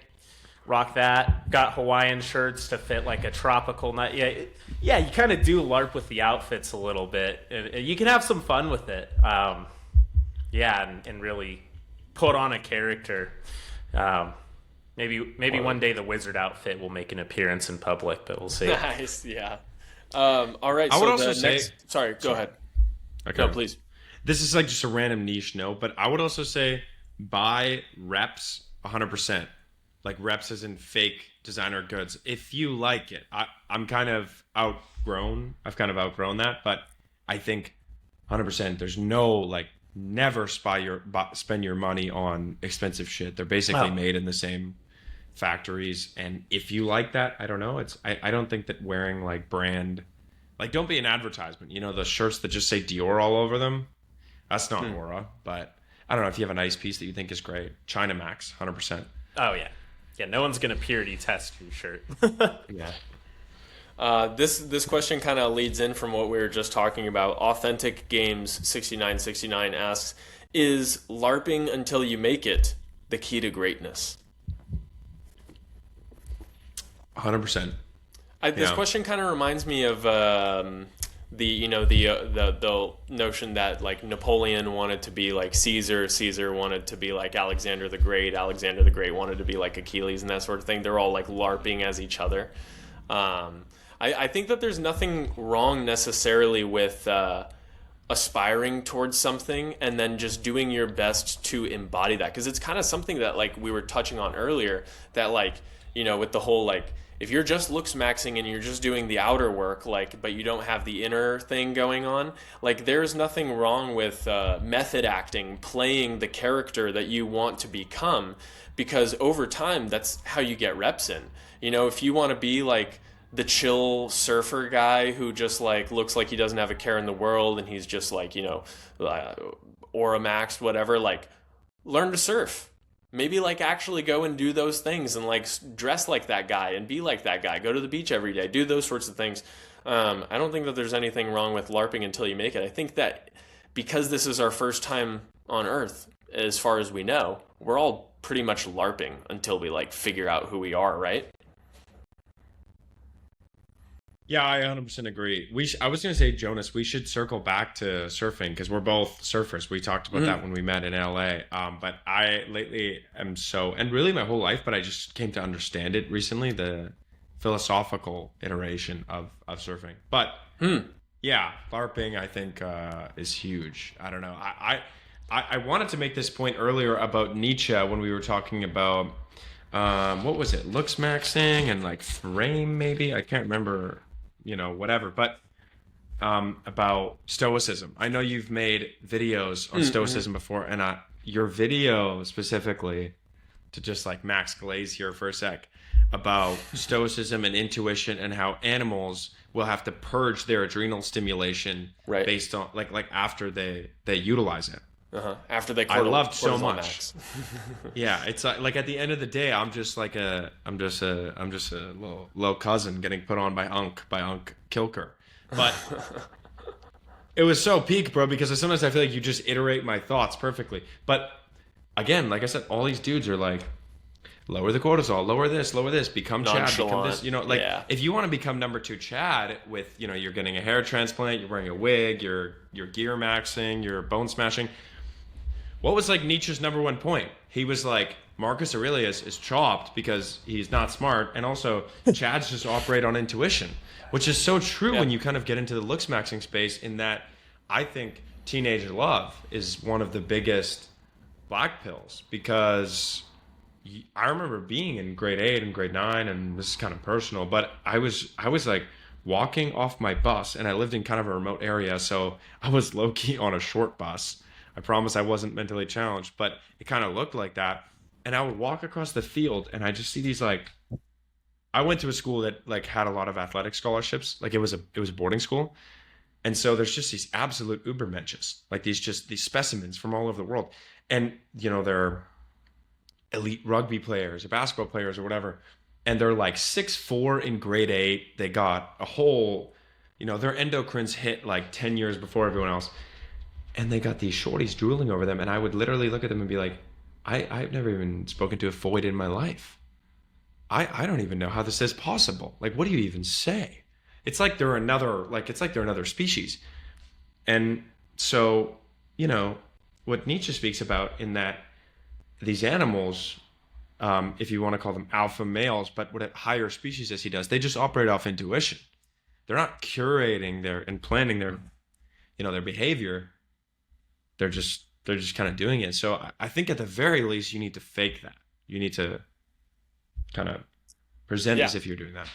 Rock that. Got Hawaiian shirts to fit like a tropical night. Yeah, you kind of do LARP with the outfits a little bit. You can have some fun with it. And really put on a character. Maybe one day the wizard outfit will make an appearance in public, but we'll see. Nice, yeah. All right. I would also say. Sorry, go ahead. Okay. No, please. This is like just a random niche note, but I would also say buy reps 100%. Like reps as in fake designer goods. If you like it, I've kind of outgrown that, but I think 100%. There's no never spend your money on expensive shit. They're basically made in the same factories, and if you like that, I don't know. I don't think that wearing brand, don't be an advertisement. The shirts that just say Dior all over them. That's not aura, but I don't know if you have a nice piece that you think is great. China Max, 100%. Oh yeah. Yeah, no one's gonna purity test your shirt. Yeah. This question kind of leads in from what we were just talking about. Authentic Games 6969 asks, "Is LARPing until you make it the key to greatness?" 100%. This question kind of reminds me of the notion that Napoleon wanted to be like Caesar wanted to be like Alexander the Great wanted to be like Achilles, and that sort of thing. They're all LARPing as each other. I think that there's nothing wrong necessarily with aspiring towards something and then just doing your best to embody that, because it's kind of something that we were touching on earlier, that with the whole if you're just Looksmaxxing and you're just doing the outer work, but you don't have the inner thing going on, there's nothing wrong with method acting, playing the character that you want to become, because over time, that's how you get reps in. If you want to be the chill surfer guy who just looks like he doesn't have a care in the world, and he's just aura maxed, whatever, learn to surf. Maybe actually go and do those things and dress like that guy and be like that guy. Go to the beach every day. Do those sorts of things. I don't think that there's anything wrong with LARPing until you make it. I think that because this is our first time on Earth, as far as we know, we're all pretty much LARPing until we figure out who we are, right? Yeah, I 100% agree. I was going to say, Jonas, we should circle back to surfing because we're both surfers. We talked about that when we met in LA. But I lately am and really my whole life, but I just came to understand it recently, the philosophical iteration of surfing. But yeah, LARPing, I think, is huge. I don't know. I wanted to make this point earlier about Nietzsche when we were talking about, what was it? Looksmaxxing and frame, maybe? I can't remember. Whatever, but about Stoicism. I know you've made videos on Stoicism before, and your video specifically, to just Max Glaze here for a sec, about Stoicism and intuition and how animals will have to purge their adrenal stimulation based on after they utilize it. After they I loved so much. Max. Yeah, it's at the end of the day, I'm just a little cousin getting put on by Unc Kilker. But it was so peak, bro, because sometimes I feel you just iterate my thoughts perfectly. But again, like I said, all these dudes are lower the cortisol, lower this, become Chad, become this. If you want to become number 2 Chad with, you're getting a hair transplant, you're wearing a wig, you're gear maxing, you're bone smashing. What was Nietzsche's number 1 point? He was Marcus Aurelius is chopped because he's not smart, and also Chads just operate on intuition, which is so true when you kind of get into the Looksmaxxing space, in that I think teenage love is one of the biggest black pills, because I remember being in grade 8 and grade 9, and this is kind of personal, but I was walking off my bus, and I lived in kind of a remote area, so I was low-key on a short bus. I promise I wasn't mentally challenged, but it kind of looked like that. And I would walk across the field, and I just see these I went to a school that like had a lot of athletic scholarships. Like it was a boarding school. And so there's just these absolute ubermenches, like these specimens from all over the world. And, they're elite rugby players or basketball players or whatever. And they're like 6'4" in grade 8. They got a whole, their endocrines hit like 10 years before everyone else. And they got these shorties drooling over them. And I would literally look at them and be like, I've never even spoken to a Foyd in my life. I don't even know how this is possible. Like, what do you even say? It's like they're another species. And so, what Nietzsche speaks about in that these animals, if you want to call them alpha males, but what a higher species as he does, they just operate off intuition. They're not curating and planning their behavior. They're just kind of doing it. So I think at the very least, you need to fake that. You need to kind of present as if you're doing that.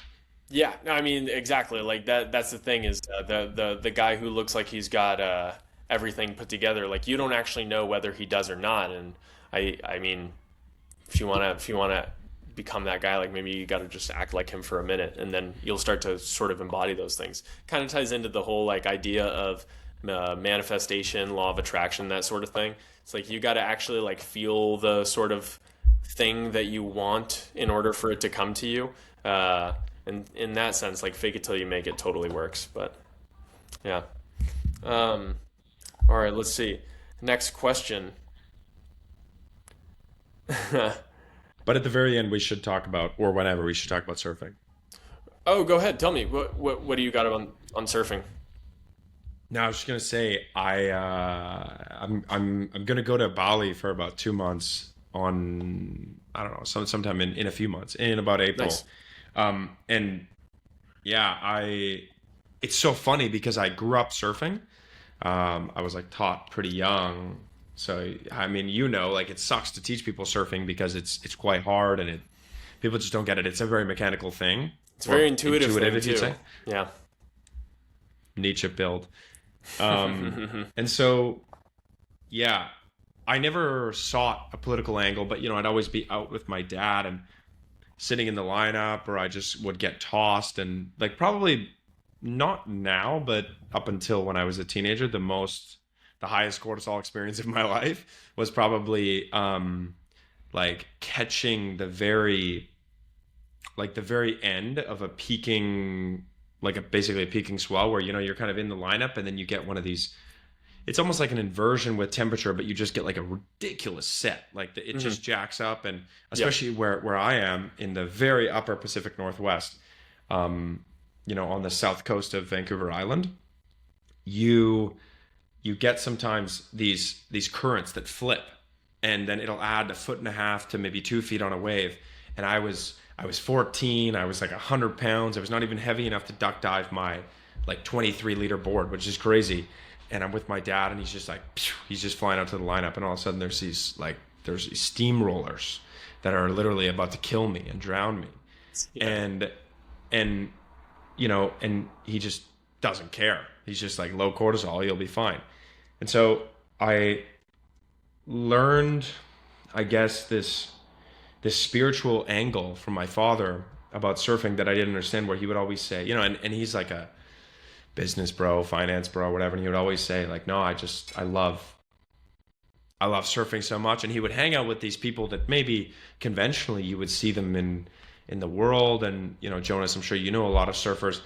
Yeah, no, I mean, exactly. Like that's the thing is the guy who looks like he's got everything put together. Like you don't actually know whether he does or not. And I mean, if you wanna become that guy, like maybe you got to just act like him for a minute, and then you'll start to sort of embody those things. Kind of ties into the whole like idea of manifestation, law of attraction, that sort of thing. It's like you got to actually like feel the sort of thing that you want in order for it to come to you. And in that sense, like fake it till you make it totally works. But yeah. All right, let's see. Next question. But at the very end, we should talk about, or whenever, we should talk about surfing. Oh, go ahead. Tell me what do you got on surfing? Now, I was just gonna say, I'm gonna go to Bali for about 2 months on, I don't know, sometime in a few months, in about April. Nice. And yeah, it's so funny because I grew up surfing. I was like taught pretty young. So, I mean, like it sucks to teach people surfing because it's quite hard and people just don't get it. It's a very mechanical thing. It's very intuitive thing if you'd too. say. Yeah. Nietzsche build. And so, yeah, I never sought a political angle, but I'd always be out with my dad and sitting in the lineup, or I just would get tossed. And like probably not now, but up until when I was a teenager, the highest cortisol experience of my life was probably like catching the very end of basically a peaking swell where you're kind of in the lineup and then you get one of these. It's almost like an inversion with temperature, but you just get like a ridiculous set. Like it just jacks up, and especially where I am in the very upper Pacific Northwest, on the south coast of Vancouver Island, you get sometimes these currents that flip, and then it'll add 1.5 feet to maybe 2 feet on a wave. And I was 14. I was like 100 pounds. I was not even heavy enough to duck dive my like 23-liter board, which is crazy. And I'm with my dad, and he's just like, he's just flying out to the lineup, and all of a sudden there's these steamrollers that are literally about to kill me and drown me. Yeah. And he just doesn't care. He's just like, low cortisol, you'll be fine. And so I learned, I guess, this spiritual angle from my father about surfing that I didn't understand, where he would always say, and he's like a business bro, finance bro, whatever. And he would always say like, no, I love surfing so much. And he would hang out with these people that maybe conventionally you would see them in the world. And, Jonas, I'm sure you know a lot of surfers.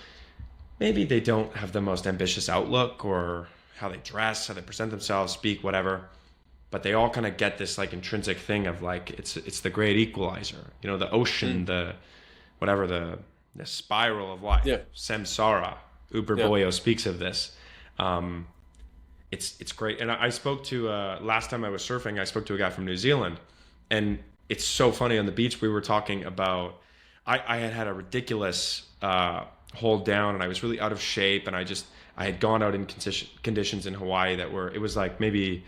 Maybe they don't have the most ambitious outlook, or how they dress, how they present themselves, speak, whatever. But they all kind of get this like intrinsic thing of like, it's the great equalizer, the ocean, the spiral of life, samsara. Boyo speaks of this. It's great. And I spoke to, last time I was surfing, I spoke to a guy from New Zealand, and it's so funny. On the beach, we were talking about, I had a ridiculous hold down, and I was really out of shape, and I had gone out in conditions in Hawaii it was like maybe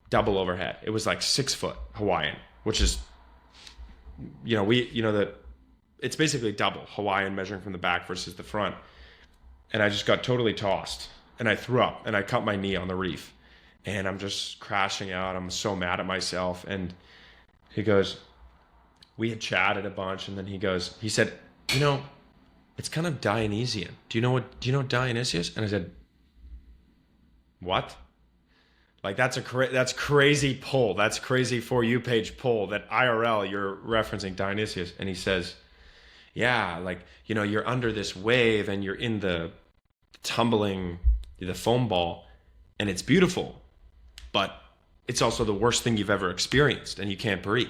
double overhead. It was like 6 foot Hawaiian, which is, it's basically double Hawaiian measuring from the back versus the front. And I just got totally tossed, and I threw up, and I cut my knee on the reef, and I'm just crashing out. I'm so mad at myself. And he goes, we had chatted a bunch, and then he said, you know, it's kind of Dionysian. Do you know Dionysius? And I said, what? Like, that's crazy pull. That's crazy For You page pull that IRL you're referencing Dionysius. And he says, yeah, like, you know, you're under this wave and you're in the foam ball, and it's beautiful, but it's also the worst thing you've ever experienced, and you can't breathe.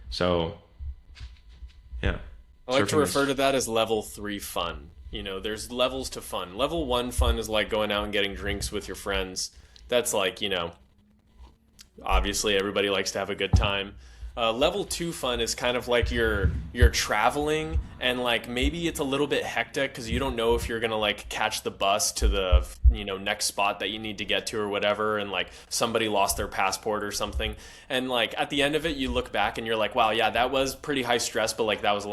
So, yeah. I like to refer to that as level 3 fun. You know, there's levels to fun. Level 1 fun is like going out and getting drinks with your friends. That's like, you know, obviously everybody likes to have a good time. Level 2 fun is kind of like you're traveling, and like maybe it's a little bit hectic because you don't know if you're gonna like catch the bus to the, you know, next spot that you need to get to or whatever, and like somebody lost their passport or something, and like at the end of it you look back and you're like, wow, yeah, that was pretty high stress, but like that was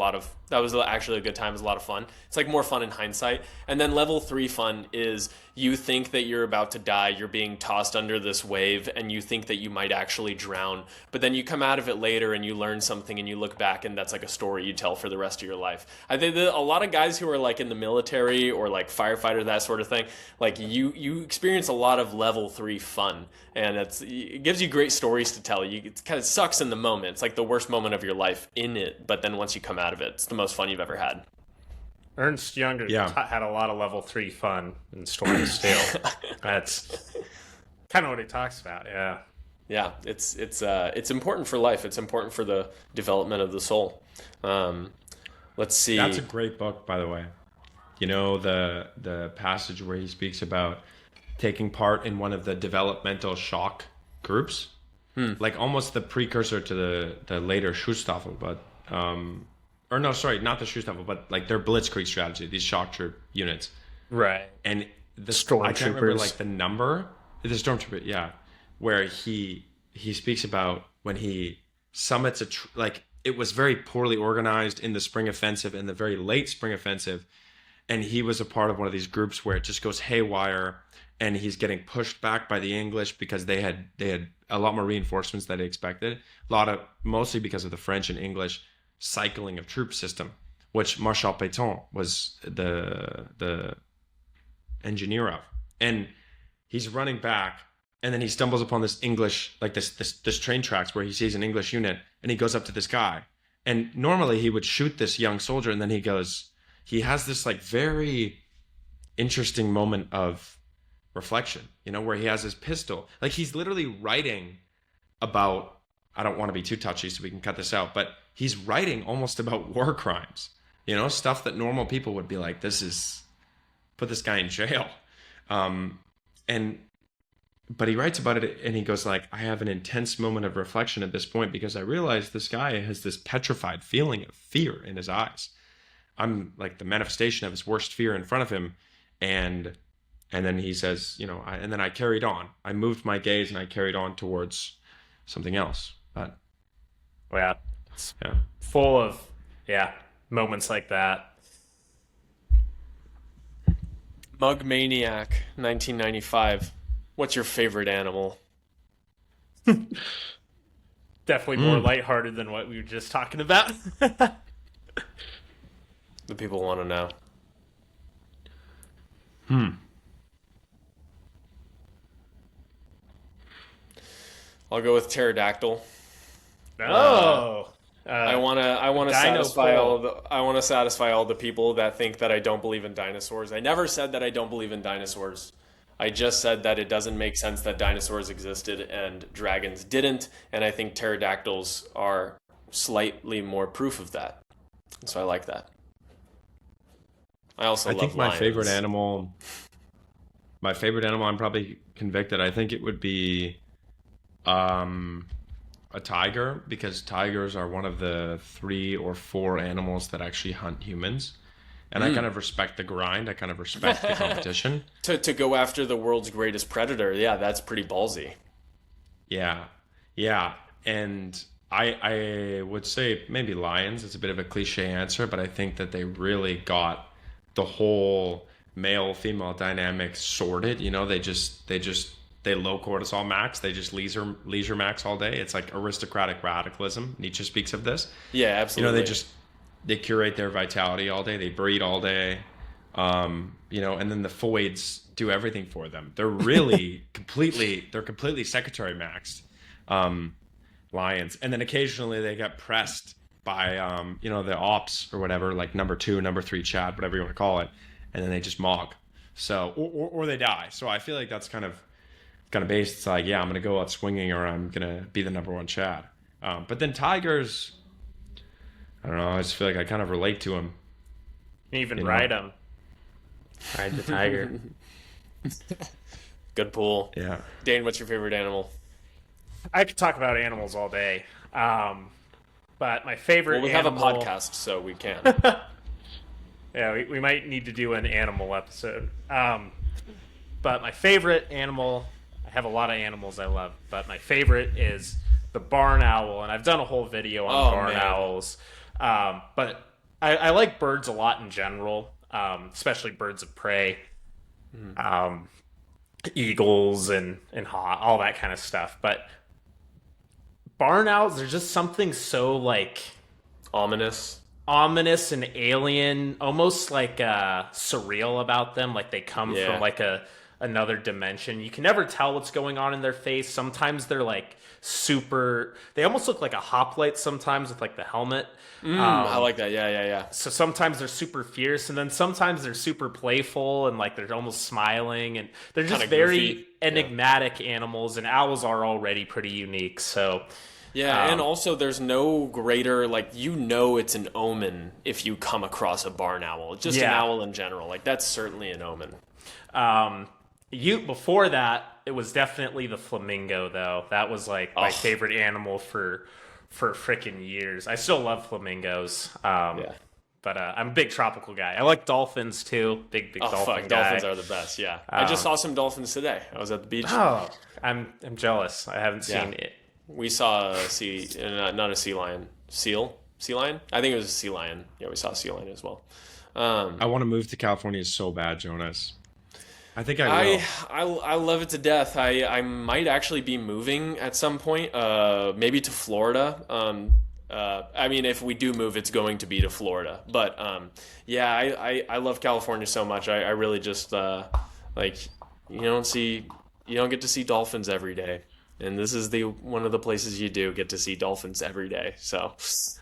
actually a good time. It was a lot of fun. It's like more fun in hindsight. And then level 3 fun is you think that you're about to die, you're being tossed under this wave, and you think that you might actually drown, but then you come out of it later and you learn something and you look back and that's like a story you tell for the rest of your life. I think that a lot of guys who are like in the military or like firefighter, that sort of thing, like you experience a lot of level 3 fun, and it gives you great stories to tell. It kind of sucks in the moment. It's like the worst moment of your life in it, but then once you come out of it, it's the most fun you've ever had. Ernst Younger had a lot of level 3 fun in stories still. That's kind of what he talks about. Yeah. Yeah, it's important for life. It's important for the development of the soul. Let's see. That's a great book, by the way. You know, the passage where he speaks about taking part in one of the developmental shock groups, like almost the precursor to the later Schutzstaffel, but or no, sorry, not the Schutzstaffel, but like their Blitzkrieg strategy, these shock troop units, right? And the Stormtroopers, I can't remember like the number, the Stormtrooper, yeah, where he speaks about when he summits like it was very poorly organized in the spring offensive and the very late spring offensive, and he was a part of one of these groups where it just goes haywire, and he's getting pushed back by the English because they had a lot more reinforcements than they expected, mostly because of the French and English cycling of troop system, which Marshal Pétain was the engineer of. And he's running back, and then he stumbles upon this English, like this train tracks where he sees an English unit, and he goes up to this guy. And normally he would shoot this young soldier, and then he has this like very interesting moment of reflection, you know, where he has his pistol. Like he's literally writing about, I don't want to be too touchy so we can cut this out, but he's writing almost about war crimes, you know, stuff that normal people would be like, put this guy in jail. But he writes about it, and he goes like, I have an intense moment of reflection at this point because I realize this guy has this petrified feeling of fear in his eyes. I'm like the manifestation of his worst fear in front of him. And then he says, you know, and then I carried on. I moved my gaze and I carried on towards something else. But yeah, it's full of moments like that. Mug Maniac, 1995. What's your favorite animal? Definitely more lighthearted than what we were just talking about. The people want to know. I'll go with pterodactyl. Oh. I want to satisfy all the people that think that I don't believe in dinosaurs. I never said that I don't believe in dinosaurs. I just said that it doesn't make sense that dinosaurs existed and dragons didn't, and I think pterodactyls are slightly more proof of that. So I like that. I also love lions. My favorite animal, I'm probably convicted. I think it would be a tiger, because tigers are one of the 3 or 4 animals that actually hunt humans. And I kind of respect the grind. I kind of respect the competition. To go after the world's greatest predator, yeah, that's pretty ballsy. Yeah. And I would say maybe lions. It's a bit of a cliche answer, but I think that they really got the whole male-female dynamic sorted. You know, they just they low cortisol max. They just leisure max all day. It's like aristocratic radicalism. Nietzsche speaks of this. Yeah, absolutely. They curate their vitality all day. They breed all day. And then the foids do everything for them. They're really completely secretary maxed lions. And then occasionally they get pressed by, the ops or whatever, like number 2, number 3 Chad, whatever you want to call it. And then they just mog. So, or they die. So I feel like that's kind of based. It's like, yeah, I'm going to go out swinging or I'm going to be the number 1 Chad. But then tigers, I don't know. I just feel like I kind of relate to him. Even ride him. Ride the tiger. Good pool. Yeah. Dane, what's your favorite animal? I could talk about animals all day. But my favorite we animal... have a podcast, so we can. Yeah, we might need to do an animal episode. But my favorite animal, I have a lot of animals I love, but my favorite is the barn owl, and I've done a whole video on barn owls. But I like birds a lot in general, especially birds of prey, eagles and all that kind of stuff. But barn owls, there's just something so like Ominous and alien, almost like surreal about them. Like they come from like another dimension. You can never tell what's going on in their face. Sometimes they're like super, they almost look like a hoplite sometimes with like the helmet. I like that. Yeah. So sometimes they're super fierce, and then sometimes they're super playful and like they're almost smiling, and they're just Kinda very goofy. enigmatic animals, and owls are already pretty unique. So Yeah, and also there's no greater, like, it's an omen if you come across a barn owl. Just an owl in general. Like, that's certainly an omen. Before that, it was definitely the flamingo, though. That was like my favorite animal for freaking years. I still love flamingos. But I'm a big tropical guy. I like dolphins too. Big dolphin guy. Dolphins are the best. Yeah, I just saw some dolphins today. I was at the beach. Oh, I'm jealous. I haven't seen it. We saw not a sea lion, sea lion. I think it was a sea lion. Yeah, we saw a sea lion as well. I want to move to California so bad, Jonas. I think I will. I love it to death. I might actually be moving at some point, maybe to Florida. I mean, if we do move, it's going to be to Florida. But I love California so much. I really just you don't get to see dolphins every day. And this is one of the places you do get to see dolphins every day. So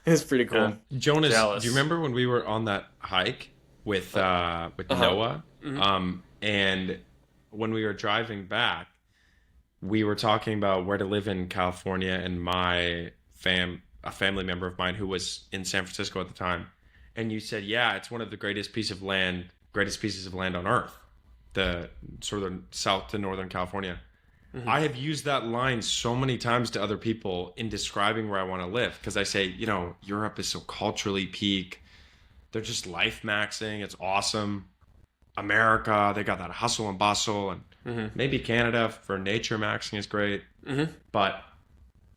it's pretty cool. Jonas, Jealous. do you remember when we were on that hike with Noah? Mm-hmm. And when we were driving back, we were talking about where to live in California, and a family member of mine who was in San Francisco at the time. And you said, yeah, it's one of the greatest pieces of land on earth, the sort of south to northern California. Mm-hmm. I have used that line so many times to other people in describing where I want to live, because I say, Europe is so culturally peak. They're just life maxing. It's awesome. America, they got that hustle and bustle, and maybe Canada for nature maxing is great. Mm-hmm. But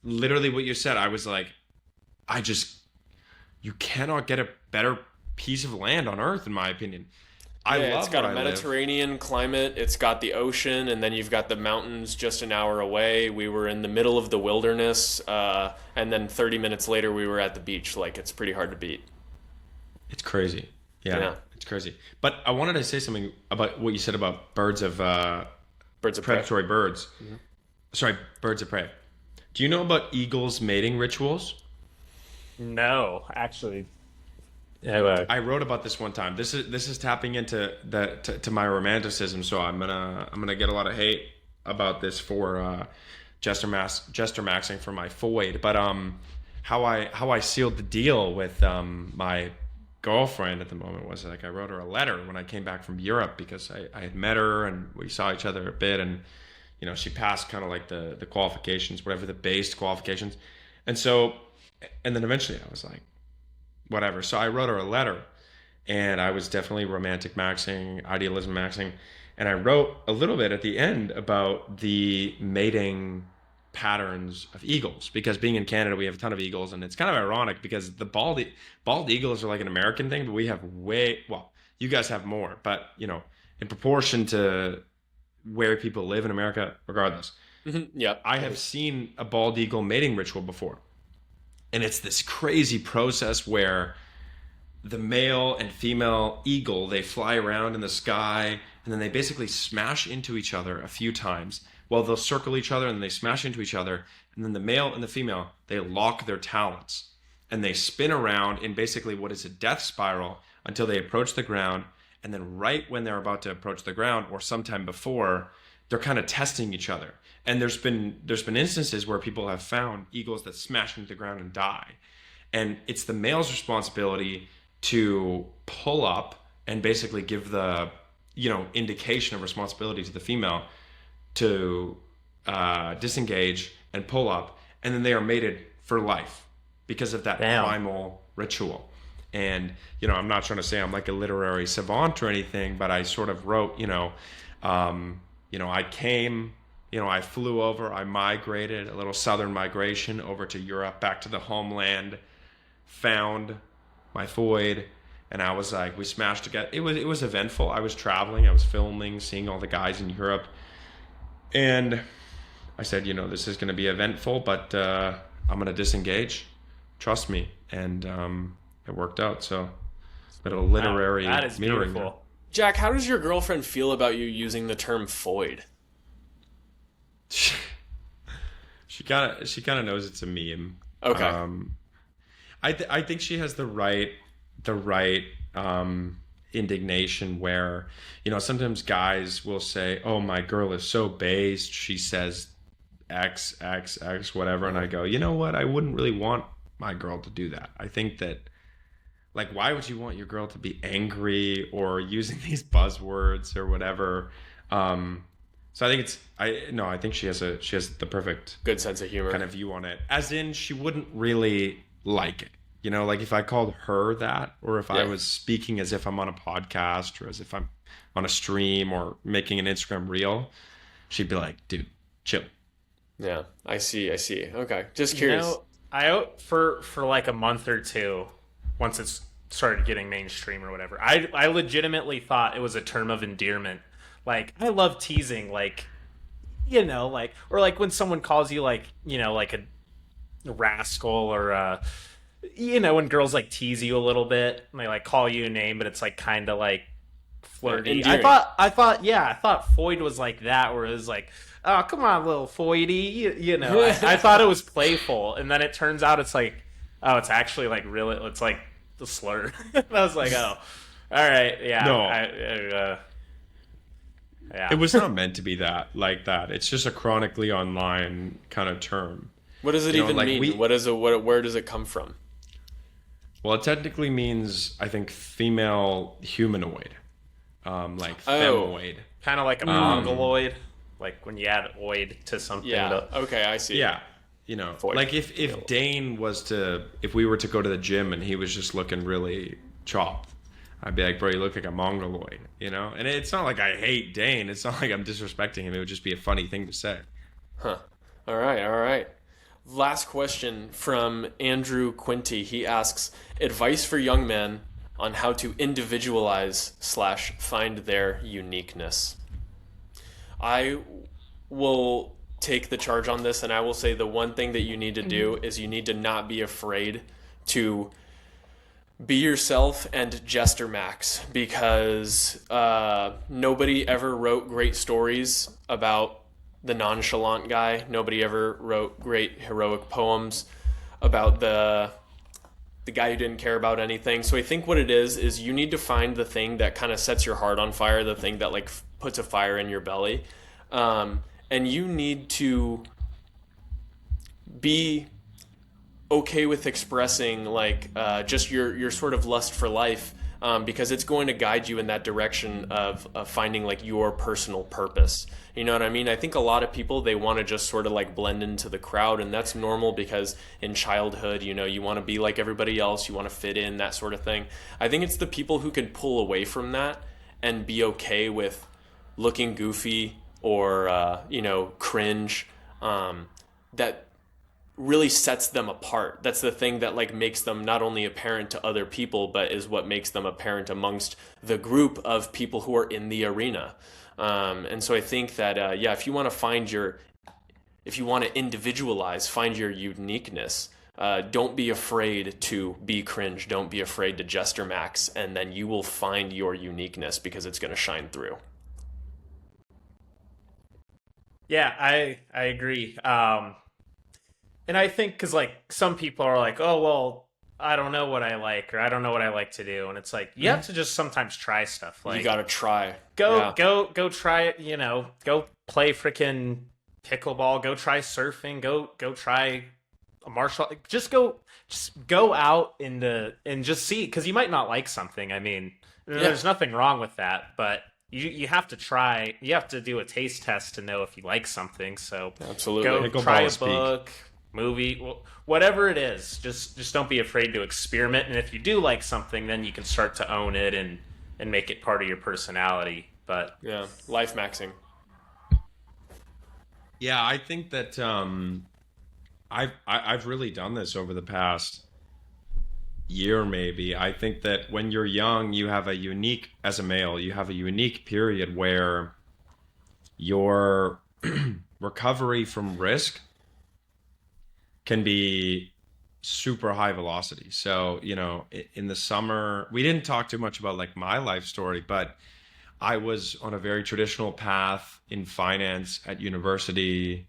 literally what you said, I was like, you cannot get a better piece of land on earth, in my opinion. It's got a Mediterranean climate. It's got the ocean, and then you've got the mountains just an hour away. We were in the middle of the wilderness, and then 30 minutes later we were at the beach. Like, it's pretty hard to beat. It's crazy. Yeah. It's crazy. But I wanted to say something about what you said about birds of predatory birds. Mm-hmm. Sorry, birds of prey. Do you know about eagles' mating rituals? No, actually. I wrote about this one time. This is tapping into to my romanticism, so I'm gonna get a lot of hate about this for Jester maxing for my foid. But how I sealed the deal with my girlfriend at the moment was like I wrote her a letter when I came back from Europe, because I had met her and we saw each other a bit, and she passed kind of like the qualifications, whatever the base qualifications, and then eventually I was like, whatever. So I wrote her a letter, and I was definitely romantic maxing, idealism maxing, and I wrote a little bit at the end about the mating patterns of eagles, because being in Canada we have a ton of eagles, and it's kind of ironic because the bald eagles are like an American thing, but we have you guys have more, but in proportion to where people live in America, regardless. Yep. I have seen a bald eagle mating ritual before. And it's this crazy process where the male and female eagle, they fly around in the sky, and then they basically smash into each other a few times. Well, they'll circle each other and they smash into each other. And then the male and the female, they lock their talons and they spin around in basically what is a death spiral until they approach the ground. And then right when they're about to approach the ground, or sometime before, they're kind of testing each other. And there's been instances where people have found eagles that smash into the ground and die. And it's the male's responsibility to pull up and basically give the, indication of responsibility to the female to disengage and pull up. And then they are mated for life because of that primal ritual. And, I'm not trying to say I'm like a literary savant or anything, but I sort of wrote, I came, I flew over, I migrated, a little southern migration over to Europe, back to the homeland, found my void, and I was like, we smashed together. It was eventful. I was traveling, I was filming, seeing all the guys in Europe. And I said, this is going to be eventful, but I'm going to disengage. Trust me. And it worked out. So, but a literary that is mirroring. beautiful. Jack, how does your girlfriend feel about you using the term "foid"? She kind of knows it's a meme. Okay. I think she has the right indignation where, sometimes guys will say, "Oh, my girl is so based. She says X, X, X, whatever," and I go, you know what? I wouldn't really want my girl to do that. I think that, like, why would you want your girl to be angry or using these buzzwords or whatever? So I think I think she has the perfect Good sense of humor. kind of view on it. As in, she wouldn't really like it. Like if I called her that, or if I was speaking as if I'm on a podcast, or as if I'm on a stream or making an Instagram reel, she'd be like, dude, chill. Yeah, I see. Okay, just curious. For like a month or two, once it's started getting mainstream or whatever, I legitimately thought it was a term of endearment. Like, I love teasing, like, or like when someone calls you like a rascal, or when girls like tease you a little bit and they like call you a name, but it's like kind of like flirty. Endearing. I thought Foyd was like that, where it was like, oh, come on, little Foydy, I thought it was playful, and then it turns out it's like, oh, it's actually like really, it's like the slur. I was like, oh, all right, yeah. No. Yeah. It was not meant to be that, like that. It's just a chronically online kind of term. What does it even mean? Where does it come from? Well, it technically means, I think, female humanoid, like femoid. Kind of like a mongoloid, like when you add oid to something. Yeah. Okay, I see. Yeah. Foid. Like if Dane if we were to go to the gym and he was just looking really chopped, I'd be like, bro, you look like a mongoloid, And it's not like I hate Dane. It's not like I'm disrespecting him. It would just be a funny thing to say. Huh. All right. Last question from Andrew Quinty. He asks, advice for young men on how to individualize / find their uniqueness. I will take the charge on this, and I will say the one thing that you need to do is you need to not be afraid to be yourself and jester max, because nobody ever wrote great stories about the nonchalant guy. Nobody ever wrote great heroic poems about the guy who didn't care about anything. So I think what it is you need to find the thing that kind of sets your heart on fire, the thing that like puts a fire in your belly, and you need to be okay with expressing like just your sort of lust for life, because it's going to guide you in that direction of finding like your personal purpose. You know what I mean? I think a lot of people, they want to just sort of like blend into the crowd, and that's normal because in childhood, you want to be like everybody else, you want to fit in, that sort of thing. I think it's the people who can pull away from that and be okay with looking goofy or cringe, that really sets them apart. That's the thing that like makes them not only apparent to other people, but is what makes them apparent amongst the group of people who are in the arena. And so I think that if you want to individualize, find your uniqueness. Don't be afraid to be cringe. Don't be afraid to jester max, and then you will find your uniqueness because it's going to shine through. Yeah, I agree. And I think because like some people are like, oh well, I don't know what I like, or I don't know what I like to do, and it's like you have to just sometimes try stuff. Like You got to try. Go try it. Go play freaking pickleball. Go try surfing. Go try a martial. Just go out and just see, because you might not like something. I mean, there's nothing wrong with that, but you have to try. You have to do a taste test to know if you like something. So absolutely, go try a book, movie, whatever it is. Just don't be afraid to experiment. And if you do like something, then you can start to own it and make it part of your personality. But yeah, life maxing. Yeah, I think that I've really done this over the past year, maybe. I think that when you're young, you have as a male, you have a unique period where your recovery from risk can be super high velocity. So, in the summer, we didn't talk too much about like my life story, but I was on a very traditional path in finance at university.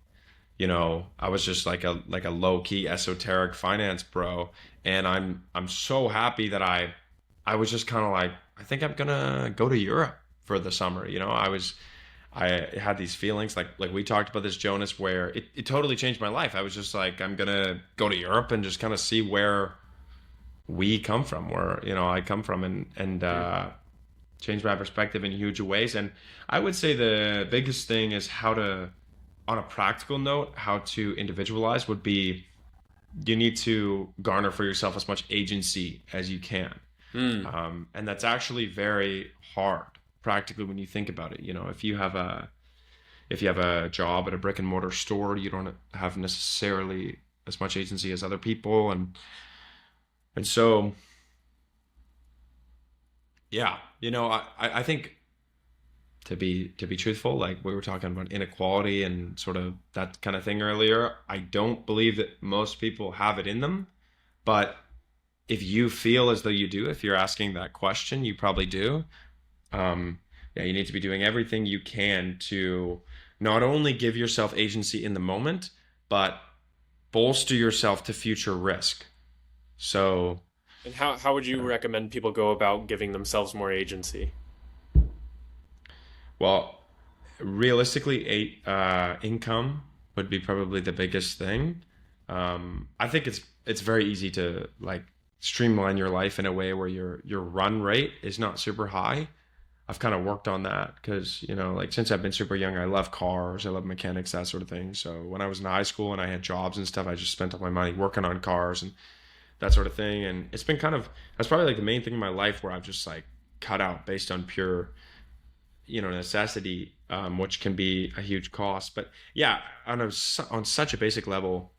I was just like a low-key esoteric finance bro, and I'm so happy that I was just kind of like, I think I'm gonna go to Europe for the summer. I had these feelings like we talked about this, Jonas, where it totally changed my life. I was just like, I'm gonna go to Europe and just kind of see where we come from, where I come from, and change my perspective in huge ways. And I would say the biggest thing is on a practical note, how to individualize would be, you need to garner for yourself as much agency as you can. And that's actually very hard practically when you think about it. If you have a job at a brick and mortar store, you don't have necessarily as much agency as other people. And so, yeah, I think, to be truthful, like we were talking about inequality and sort of that kind of thing earlier, I don't believe that most people have it in them. But if you feel as though you do, if you're asking that question, you probably do. You need to be doing everything you can to not only give yourself agency in the moment, but bolster yourself to future risk. So, and how would you recommend people go about giving themselves more agency? Well, realistically, income would be probably the biggest thing. I think it's very easy to like streamline your life in a way where your run rate is not super high. I've kind of worked on that because, like since I've been super young, I love cars, I love mechanics, that sort of thing. So when I was in high school and I had jobs and stuff, I just spent all my money working on cars and that sort of thing. And it's been that's probably like the main thing in my life where I've just like cut out based on pure necessity, which can be a huge cost. But yeah, on such a basic level,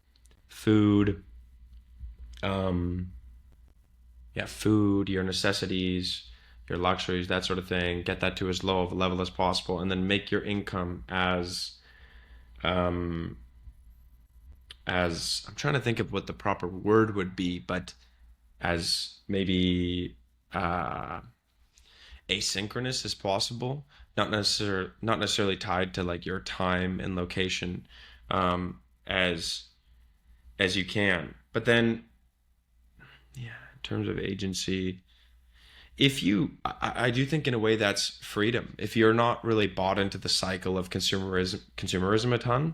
food, your necessities, your luxuries, that sort of thing, get that to as low of a level as possible, and then make your income as I'm trying to think of what the proper word would be, but as maybe asynchronous as possible, not necessarily tied to like your time and location, as you can. But then, yeah, in terms of agency, I do think in a way that's freedom. If you're not really bought into the cycle of consumerism a ton,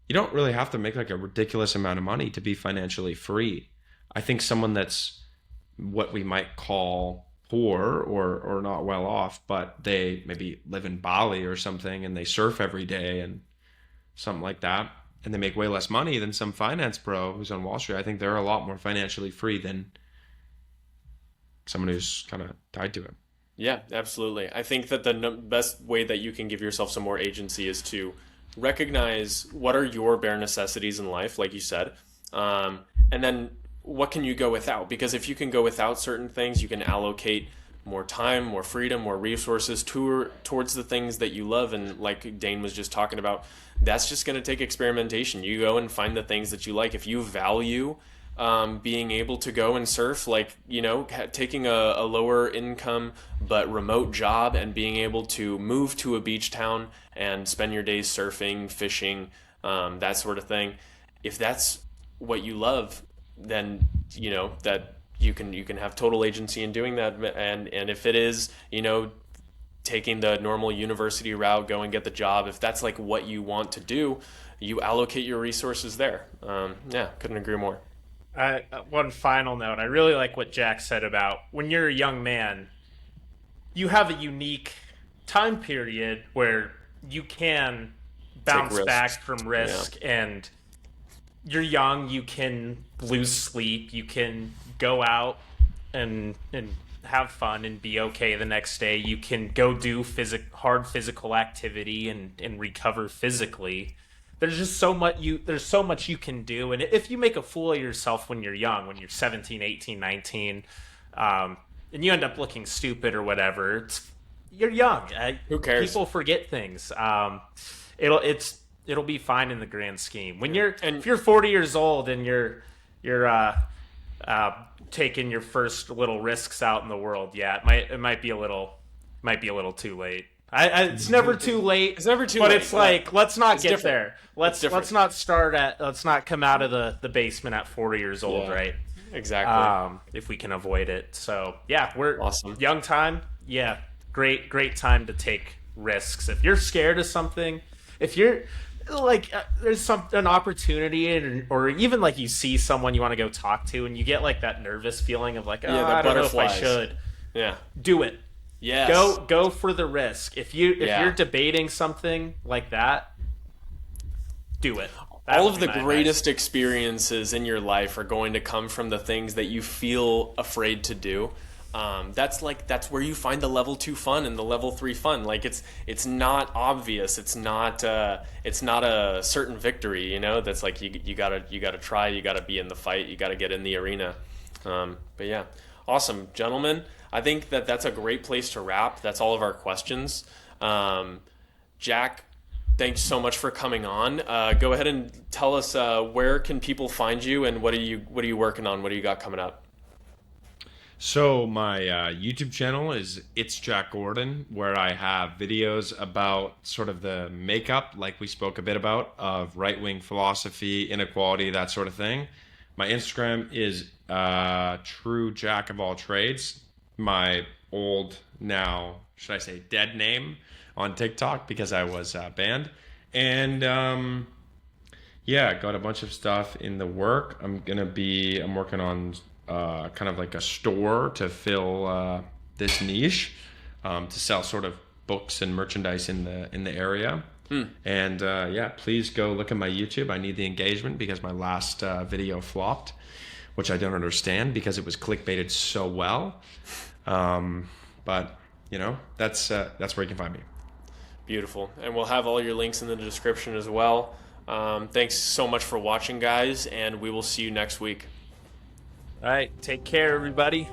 you don't really have to make like a ridiculous amount of money to be financially free. I think someone that's what we might call poor or not well off, but they maybe live in Bali or something and they surf every day and something like that, and they make way less money than some finance bro who's on Wall Street. I think they're a lot more financially free than someone who's kind of tied to it. Yeah, absolutely. I think that the best way that you can give yourself some more agency is to recognize what are your bare necessities in life, like you said, and then what can you go without? Because if you can go without certain things, you can allocate more time, more freedom, more resources towards the things that you love. And like Dane was just talking about, that's just going to take experimentation. You go and find the things that you like. If you value being able to go and surf, like, you know, taking a lower income but remote job and being able to move to a beach town and spend your days surfing, fishing, that sort of thing. If that's what you love, then, you know, that you can have total agency in doing that. And if it is, you know, taking the normal university route, go and get the job, if that's like what you want to do, you allocate your resources there. Yeah, couldn't agree more. One final note. I really like what Jack said about when you're a young man, you have a unique time period where you can bounce back from risk, and you're young, you can lose sleep, you can go out and have fun and be okay the next day. You can go do hard physical activity and recover physically. There's just so much you can do. And if you make a fool of yourself when you're young, when you're 17, 18, 19, and you end up looking stupid or whatever, you're young. Who cares? People forget things. It'll be fine in the grand scheme. If you're 40 years old and you're taking your first little risks out in the world, it might be a little too late. It's never too late. It's never too late. But late. it's like, let's not get different. there. Let's not come out of the basement at 40 years old, right? Exactly. If we can avoid it. So yeah, we're awesome. Young time. Yeah, great time to take risks. If you're scared of something, if you're like there's an opportunity, or even like you see someone you want to go talk to and you get like that nervous feeling of like, I don't know if I should. Yeah. Do it. Yes. Go for the risk. If you're debating something like that, do it. All of the greatest experiences in your life are going to come from the things that you feel afraid to do. That's where you find the level 2 fun and the level 3 fun. Like it's not obvious. It's not a certain victory, you know. That's like you gotta try. You gotta be in the fight. You gotta get in the arena. But yeah, awesome, gentlemen. I think that's a great place to wrap. That's all of our questions. Jack, thanks so much for coming on. Go ahead and tell us where can people find you, and what are you working on? What do you got coming up? So my YouTube channel is It's Jack Gordon, where I have videos about sort of the makeup, like we spoke a bit about, of right-wing philosophy, inequality, that sort of thing. My Instagram is True Jack of All Trades. My old, now, should I say dead name on TikTok because I was banned. And got a bunch of stuff in the work. I'm working on kind of like a store to fill this niche, to sell sort of books and merchandise in the area. And please go look at my YouTube. I need the engagement because my last video flopped, which I don't understand because it was clickbaited so well. But you know, that's where you can find me. Beautiful. And we'll have all your links in the description as well. Thanks so much for watching, guys, and we will see you next week. All right, take care, everybody.